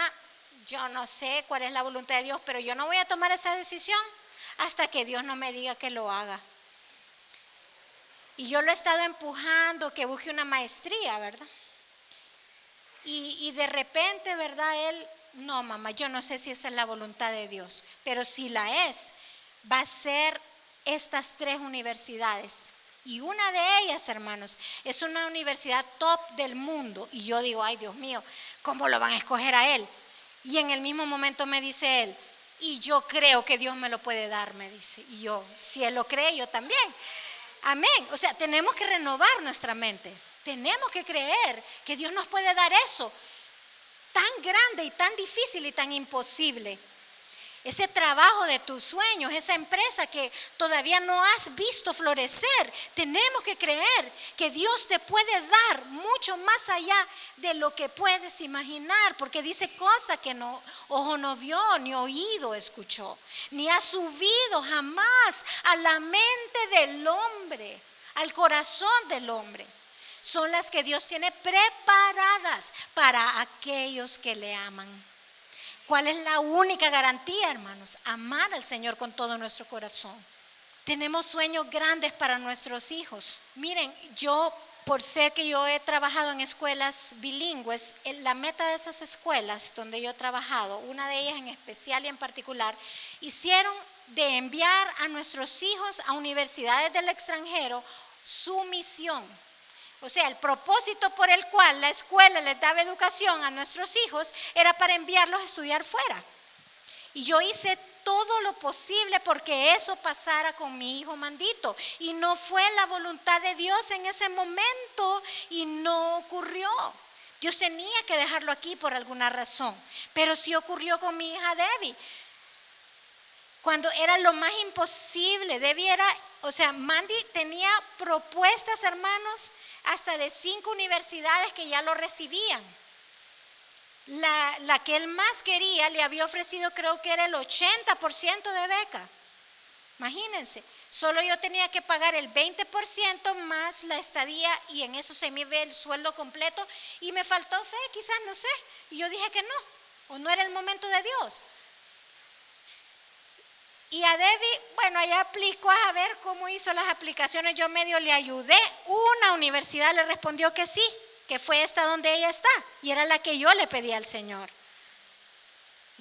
yo no sé cuál es la voluntad de Dios, pero yo no voy a tomar esa decisión hasta que Dios no me diga que lo haga. Y yo lo he estado empujando, que busque una maestría, ¿verdad? Y de repente, ¿verdad? Él, no, mamá, yo no sé si esa es la voluntad de Dios, pero si la es, va a ser estas 3 universidades. Y una de ellas, hermanos, es una universidad top del mundo. Y yo digo, ay, Dios mío, ¿cómo lo van a escoger a él? Y en el mismo momento me dice él, y yo creo que Dios me lo puede dar, me dice. Y yo, si Él lo cree, yo también. Amén. O sea, tenemos que renovar nuestra mente. Tenemos que creer que Dios nos puede dar eso tan grande y tan difícil y tan imposible. Ese trabajo de tus sueños, esa empresa que todavía no has visto florecer. Tenemos que creer que Dios te puede dar mucho más allá de lo que puedes imaginar, porque dice cosas que no, ojo no vio, ni oído escuchó, ni ha subido jamás a la mente del hombre, al corazón del hombre. Son las que Dios tiene preparadas para aquellos que le aman. ¿Cuál es la única garantía, hermanos? Amar al Señor con todo nuestro corazón. Tenemos sueños grandes para nuestros hijos. Miren, yo, por ser que yo he trabajado en escuelas bilingües, la meta de esas escuelas donde yo he trabajado, una de ellas en especial y en particular, hicieron de enviar a nuestros hijos a universidades del extranjero su misión. O sea, el propósito por el cual la escuela les daba educación a nuestros hijos era para enviarlos a estudiar fuera. Y yo hice todo lo posible porque eso pasara con mi hijo Mandito. Y no fue la voluntad de Dios en ese momento y no ocurrió. Dios tenía que dejarlo aquí por alguna razón. Pero sí ocurrió con mi hija Debbie. cuando era lo más imposible. Mandy tenía propuestas, hermanos, hasta de 5 universidades que ya lo recibían. La que él más quería le había ofrecido, creo que era el 80% de beca. Imagínense, solo yo tenía que pagar el 20% más la estadía, y en eso se me ve el sueldo completo, y me faltó fe, quizás, no sé, y yo dije que no, o no era el momento de Dios. Y a Debbie, bueno, ella aplicó a ver cómo hizo las aplicaciones, yo medio le ayudé. Una universidad le respondió que sí, que fue esta donde ella está, y era la que yo le pedí al Señor.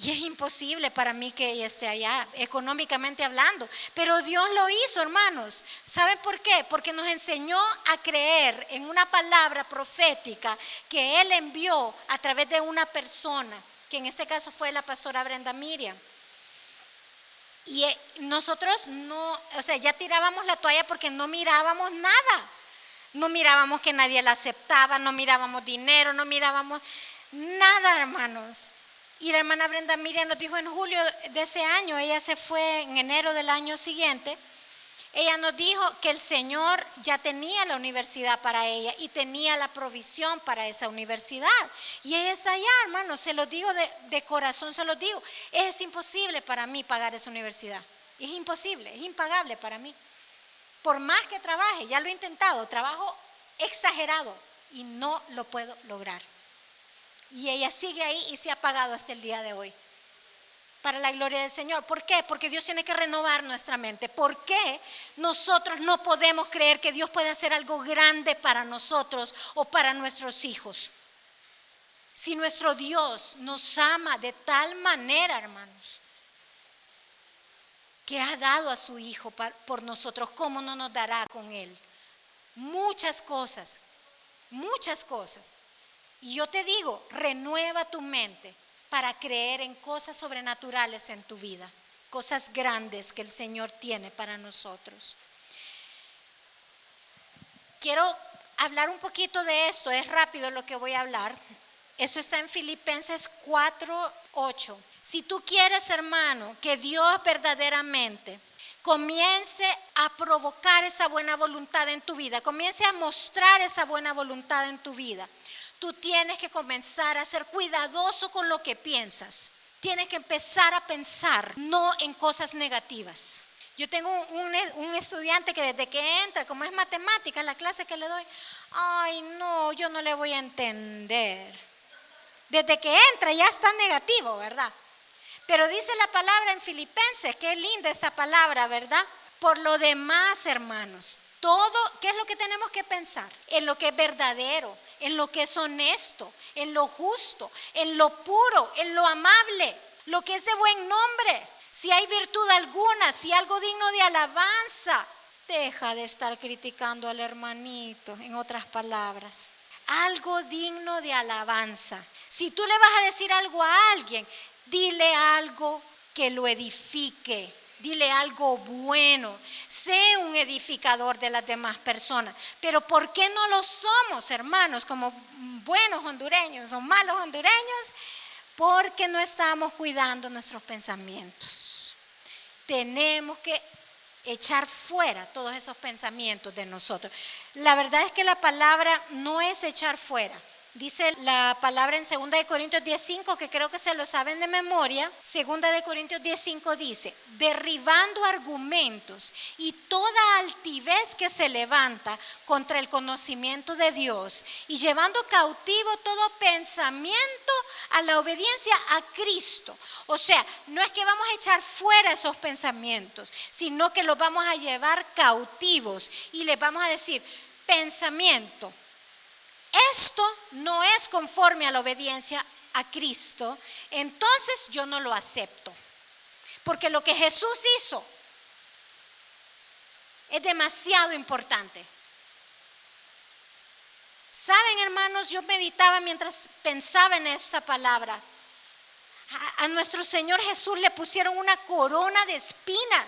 Y es imposible para mí que ella esté allá, económicamente hablando. Pero Dios lo hizo, hermanos. ¿Saben por qué? Porque nos enseñó a creer en una palabra profética que Él envió a través de una persona, que en este caso fue la pastora Brenda Miriam. Y nosotros ya tirábamos la toalla porque no mirábamos nada. No mirábamos que nadie la aceptaba, no mirábamos dinero, no mirábamos nada, hermanos. Y la hermana Brenda Miriam nos dijo en julio de ese año, ella se fue en enero del año siguiente, ella nos dijo que el Señor ya tenía la universidad para ella y tenía la provisión para esa universidad. Y ella está allá, hermano, se lo digo de corazón, se lo digo, es imposible para mí pagar esa universidad. Es imposible, es impagable para mí. Por más que trabaje, ya lo he intentado, trabajo exagerado y no lo puedo lograr. Y ella sigue ahí y se ha pagado hasta el día de hoy. Para la gloria del Señor. ¿Por qué? Porque Dios tiene que renovar nuestra mente. ¿Por qué nosotros no podemos creer que Dios puede hacer algo grande para nosotros o para nuestros hijos? Si nuestro Dios nos ama de tal manera, hermanos, que ha dado a su Hijo por nosotros, ¿cómo no nos dará con Él? Muchas cosas, muchas cosas. Y yo te digo, renueva tu mente para creer en cosas sobrenaturales en tu vida, cosas grandes que el Señor tiene para nosotros. Quiero hablar un poquito de esto, es rápido lo que voy a hablar. Esto está en Filipenses 4:8. Si tú quieres, hermano, que Dios verdaderamente comience a provocar esa buena voluntad en tu vida, comience a mostrar esa buena voluntad en tu vida, tú tienes que comenzar a ser cuidadoso con lo que piensas. Tienes que empezar a pensar no en cosas negativas. Yo tengo un estudiante que desde que entra, como es matemática, la clase que le doy, ay no, yo no le voy a entender. Desde que entra ya está negativo, ¿verdad? Pero dice la palabra en Filipenses, qué linda esta palabra, ¿verdad? Por lo demás, hermanos, todo, ¿qué es lo que tenemos que pensar? En lo que es verdadero, en lo que es honesto, en lo justo, en lo puro, en lo amable, lo que es de buen nombre. Si hay virtud alguna, si algo digno de alabanza, deja de estar criticando al hermanito, en otras palabras. Algo digno de alabanza. Si tú le vas a decir algo a alguien, dile algo que lo edifique. Dile algo bueno, sé un edificador de las demás personas. Pero ¿por qué no lo somos, hermanos, como buenos hondureños o malos hondureños? Porque no estamos cuidando nuestros pensamientos. Tenemos que echar fuera todos esos pensamientos de nosotros. La verdad es que la palabra no es echar fuera. Dice la palabra en 2 de Corintios 10:5, que creo que se lo saben de memoria. 2 de Corintios 10:5 dice, derribando argumentos y toda altivez que se levanta contra el conocimiento de Dios y llevando cautivo todo pensamiento a la obediencia a Cristo. O sea, no es que vamos a echar fuera esos pensamientos, sino que los vamos a llevar cautivos y les vamos a decir, pensamiento, esto no es conforme a la obediencia a Cristo, entonces yo no lo acepto. Porque lo que Jesús hizo es demasiado importante. Saben, hermanos, yo meditaba mientras pensaba en esta palabra. A nuestro Señor Jesús le pusieron una corona de espinas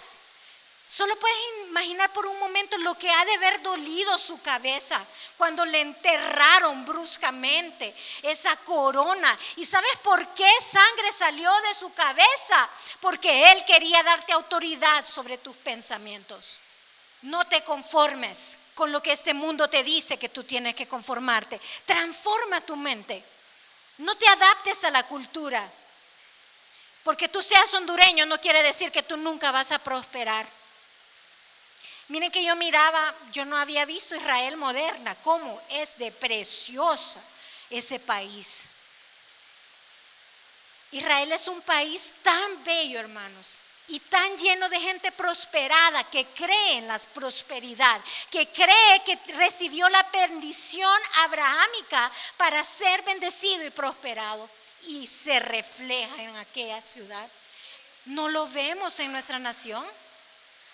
Solo puedes imaginar por un momento lo que ha de haber dolido su cabeza cuando le enterraron bruscamente esa corona. ¿Y sabes por qué sangre salió de su cabeza? Porque Él quería darte autoridad sobre tus pensamientos. No te conformes con lo que este mundo te dice que tú tienes que conformarte. Transforma tu mente. No te adaptes a la cultura. Porque tú seas hondureño no quiere decir que tú nunca vas a prosperar. Miren que yo no había visto Israel moderna, cómo es de preciosa ese país. Israel es un país tan bello, hermanos, y tan lleno de gente prosperada que cree en la prosperidad, que cree que recibió la bendición abrahámica para ser bendecido y prosperado, y se refleja en aquella ciudad. No lo vemos en nuestra nación.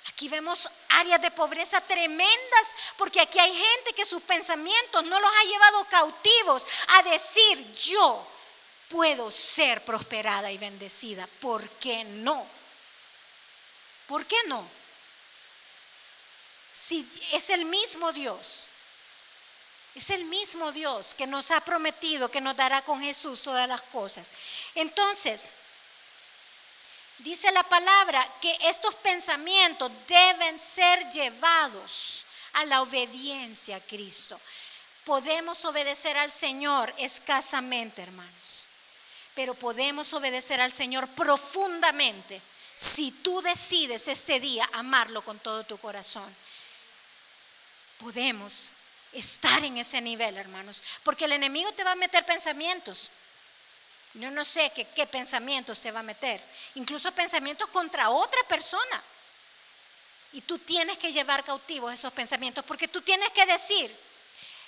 Aquí vemos áreas de pobreza tremendas porque aquí hay gente que sus pensamientos no los ha llevado cautivos a decir: yo puedo ser prosperada y bendecida. ¿Por qué no? ¿Por qué no? Si es el mismo Dios. Es el mismo Dios que nos ha prometido que nos dará con Jesús todas las cosas. Entonces, dice la palabra que estos pensamientos deben ser llevados a la obediencia a Cristo. Podemos obedecer al Señor escasamente, hermanos, pero podemos obedecer al Señor profundamente si tú decides este día amarlo con todo tu corazón. Podemos estar en ese nivel, hermanos, porque el enemigo te va a meter pensamientos. Yo no sé qué pensamientos te va a meter, incluso pensamientos contra otra persona. Y tú tienes que llevar cautivos esos pensamientos, porque tú tienes que decir: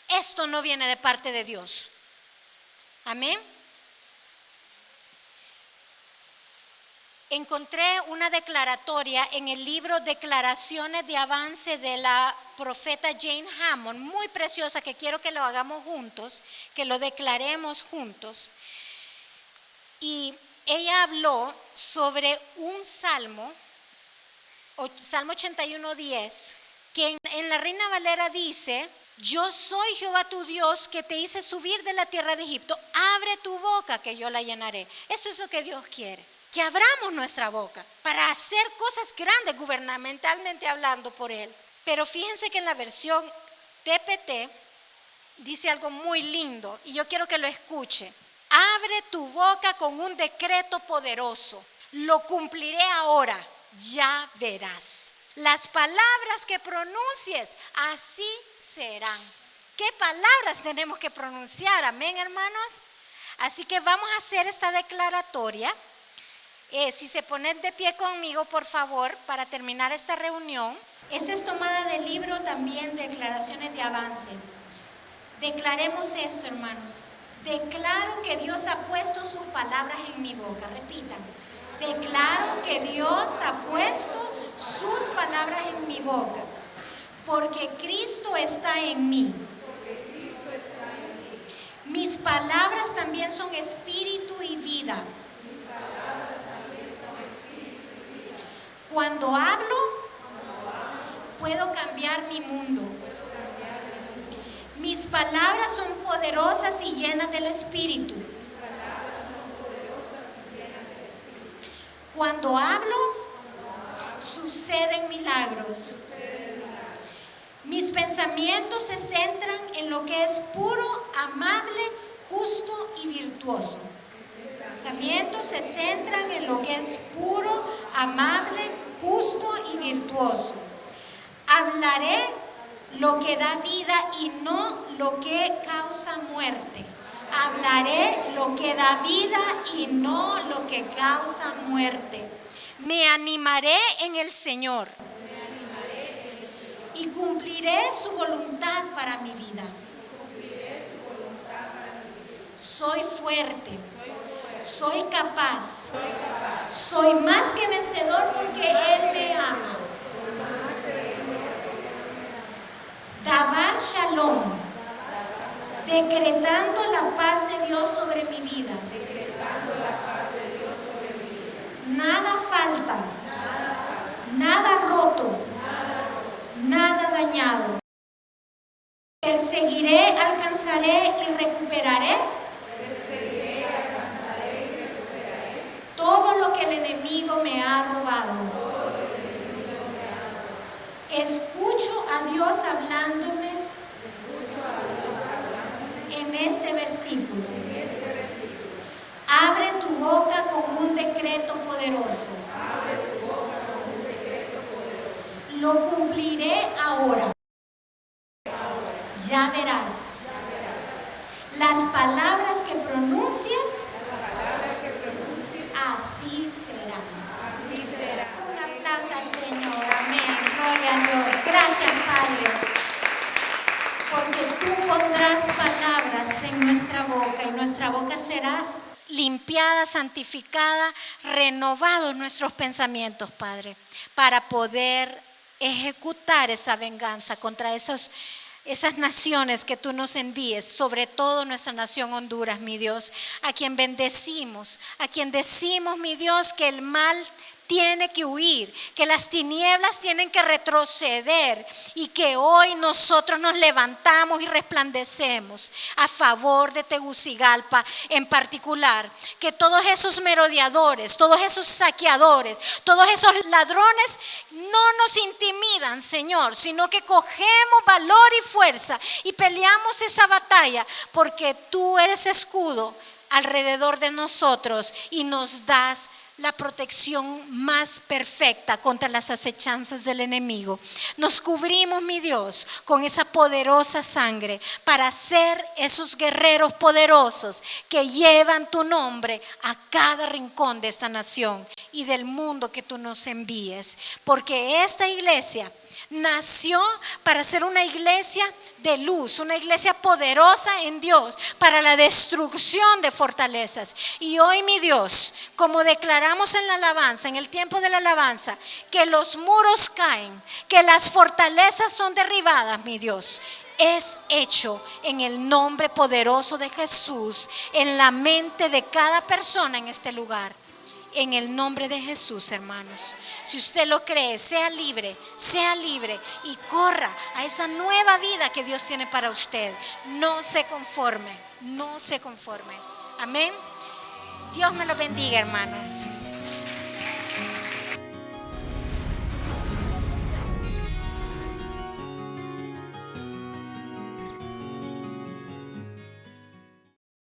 esto no viene de parte de Dios. Amén. Encontré una declaratoria en el libro Declaraciones de Avance de la profeta Jane Hammond, muy preciosa, que quiero que lo hagamos juntos, que lo declaremos juntos. Y ella habló sobre un salmo, Salmo 81:10, que en la Reina Valera dice: yo soy Jehová tu Dios que te hice subir de la tierra de Egipto, abre tu boca que yo la llenaré. Eso es lo que Dios quiere, que abramos nuestra boca para hacer cosas grandes gubernamentalmente hablando por Él. Pero fíjense que en la versión TPT dice algo muy lindo y yo quiero que lo escuche. Abre tu boca con un decreto poderoso. Lo cumpliré ahora, ya verás. Las palabras que pronuncies, así serán. ¿Qué palabras tenemos que pronunciar? Amén, hermanos. Así que vamos a hacer esta declaratoria. Si se ponen de pie conmigo, por favor, para terminar esta reunión. Esta es tomada del libro también, Declaraciones de Avance. Declaremos esto, hermanos. Declaro que Dios ha puesto sus palabras en mi boca. Repitan. Declaro que Dios ha puesto sus palabras en mi boca, porque Cristo está en mí. Mis palabras también son espíritu y vida. Cuando hablo, puedo cambiar mi mundo. Mis palabras son poderosas y llenas del Espíritu. Cuando hablo, suceden milagros. Mis pensamientos se centran en lo que es puro, amable, justo y virtuoso. Pensamientos se centran en lo que es puro, amable, justo y virtuoso. Hablaré lo que da vida y no lo que causa muerte. Hablaré lo que da vida y no lo que causa muerte. Me animaré en el Señor y cumpliré su voluntad para mi vida. Soy fuerte, soy capaz, soy más que vencedor porque Él me ama. Dabar Shalom, decretando la paz de Dios sobre mi vida. Nada falta, nada roto, nada dañado. Perseguiré, alcanzaré y recuperaré todo lo que el enemigo me ha robado. Escucho a Dios hablándome en este versículo. Abre tu boca con un decreto poderoso. Lo cumpliré ahora. Ya verás. Las palabras que pronuncies, así serán. Un aplauso al Señor. Amén. Gloria a Dios. Gracias, Padre. Porque tú pondrás palabras en nuestra boca y nuestra boca será limpiada, santificada, renovados nuestros pensamientos, Padre, para poder ejecutar esa venganza contra esas naciones que tú nos envíes, sobre todo nuestra nación Honduras, mi Dios, a quien bendecimos, a quien decimos, mi Dios, que el mal tiene que huir, que las tinieblas tienen que retroceder y que hoy nosotros nos levantamos y resplandecemos a favor de Tegucigalpa en particular, que todos esos merodeadores, todos esos saqueadores, todos esos ladrones no nos intimidan, Señor, sino que cogemos valor y fuerza y peleamos esa batalla porque tú eres escudo alrededor de nosotros y nos das la protección más perfecta contra las acechanzas del enemigo. Nos cubrimos, mi Dios, con esa poderosa sangre para ser esos guerreros poderosos que llevan tu nombre a cada rincón de esta nación y del mundo que tú nos envíes. Porque esta iglesia nació para ser una iglesia de luz, una iglesia poderosa en Dios para la destrucción de fortalezas. Y hoy, mi Dios, como declaramos en la alabanza, en el tiempo de la alabanza, que los muros caen, que las fortalezas son derribadas, mi Dios, es hecho en el nombre poderoso de Jesús, en la mente de cada persona en este lugar. En el nombre de Jesús, hermanos. Si usted lo cree, sea libre y corra a esa nueva vida que Dios tiene para usted. No se conforme. Amén. Dios me lo bendiga, hermanos.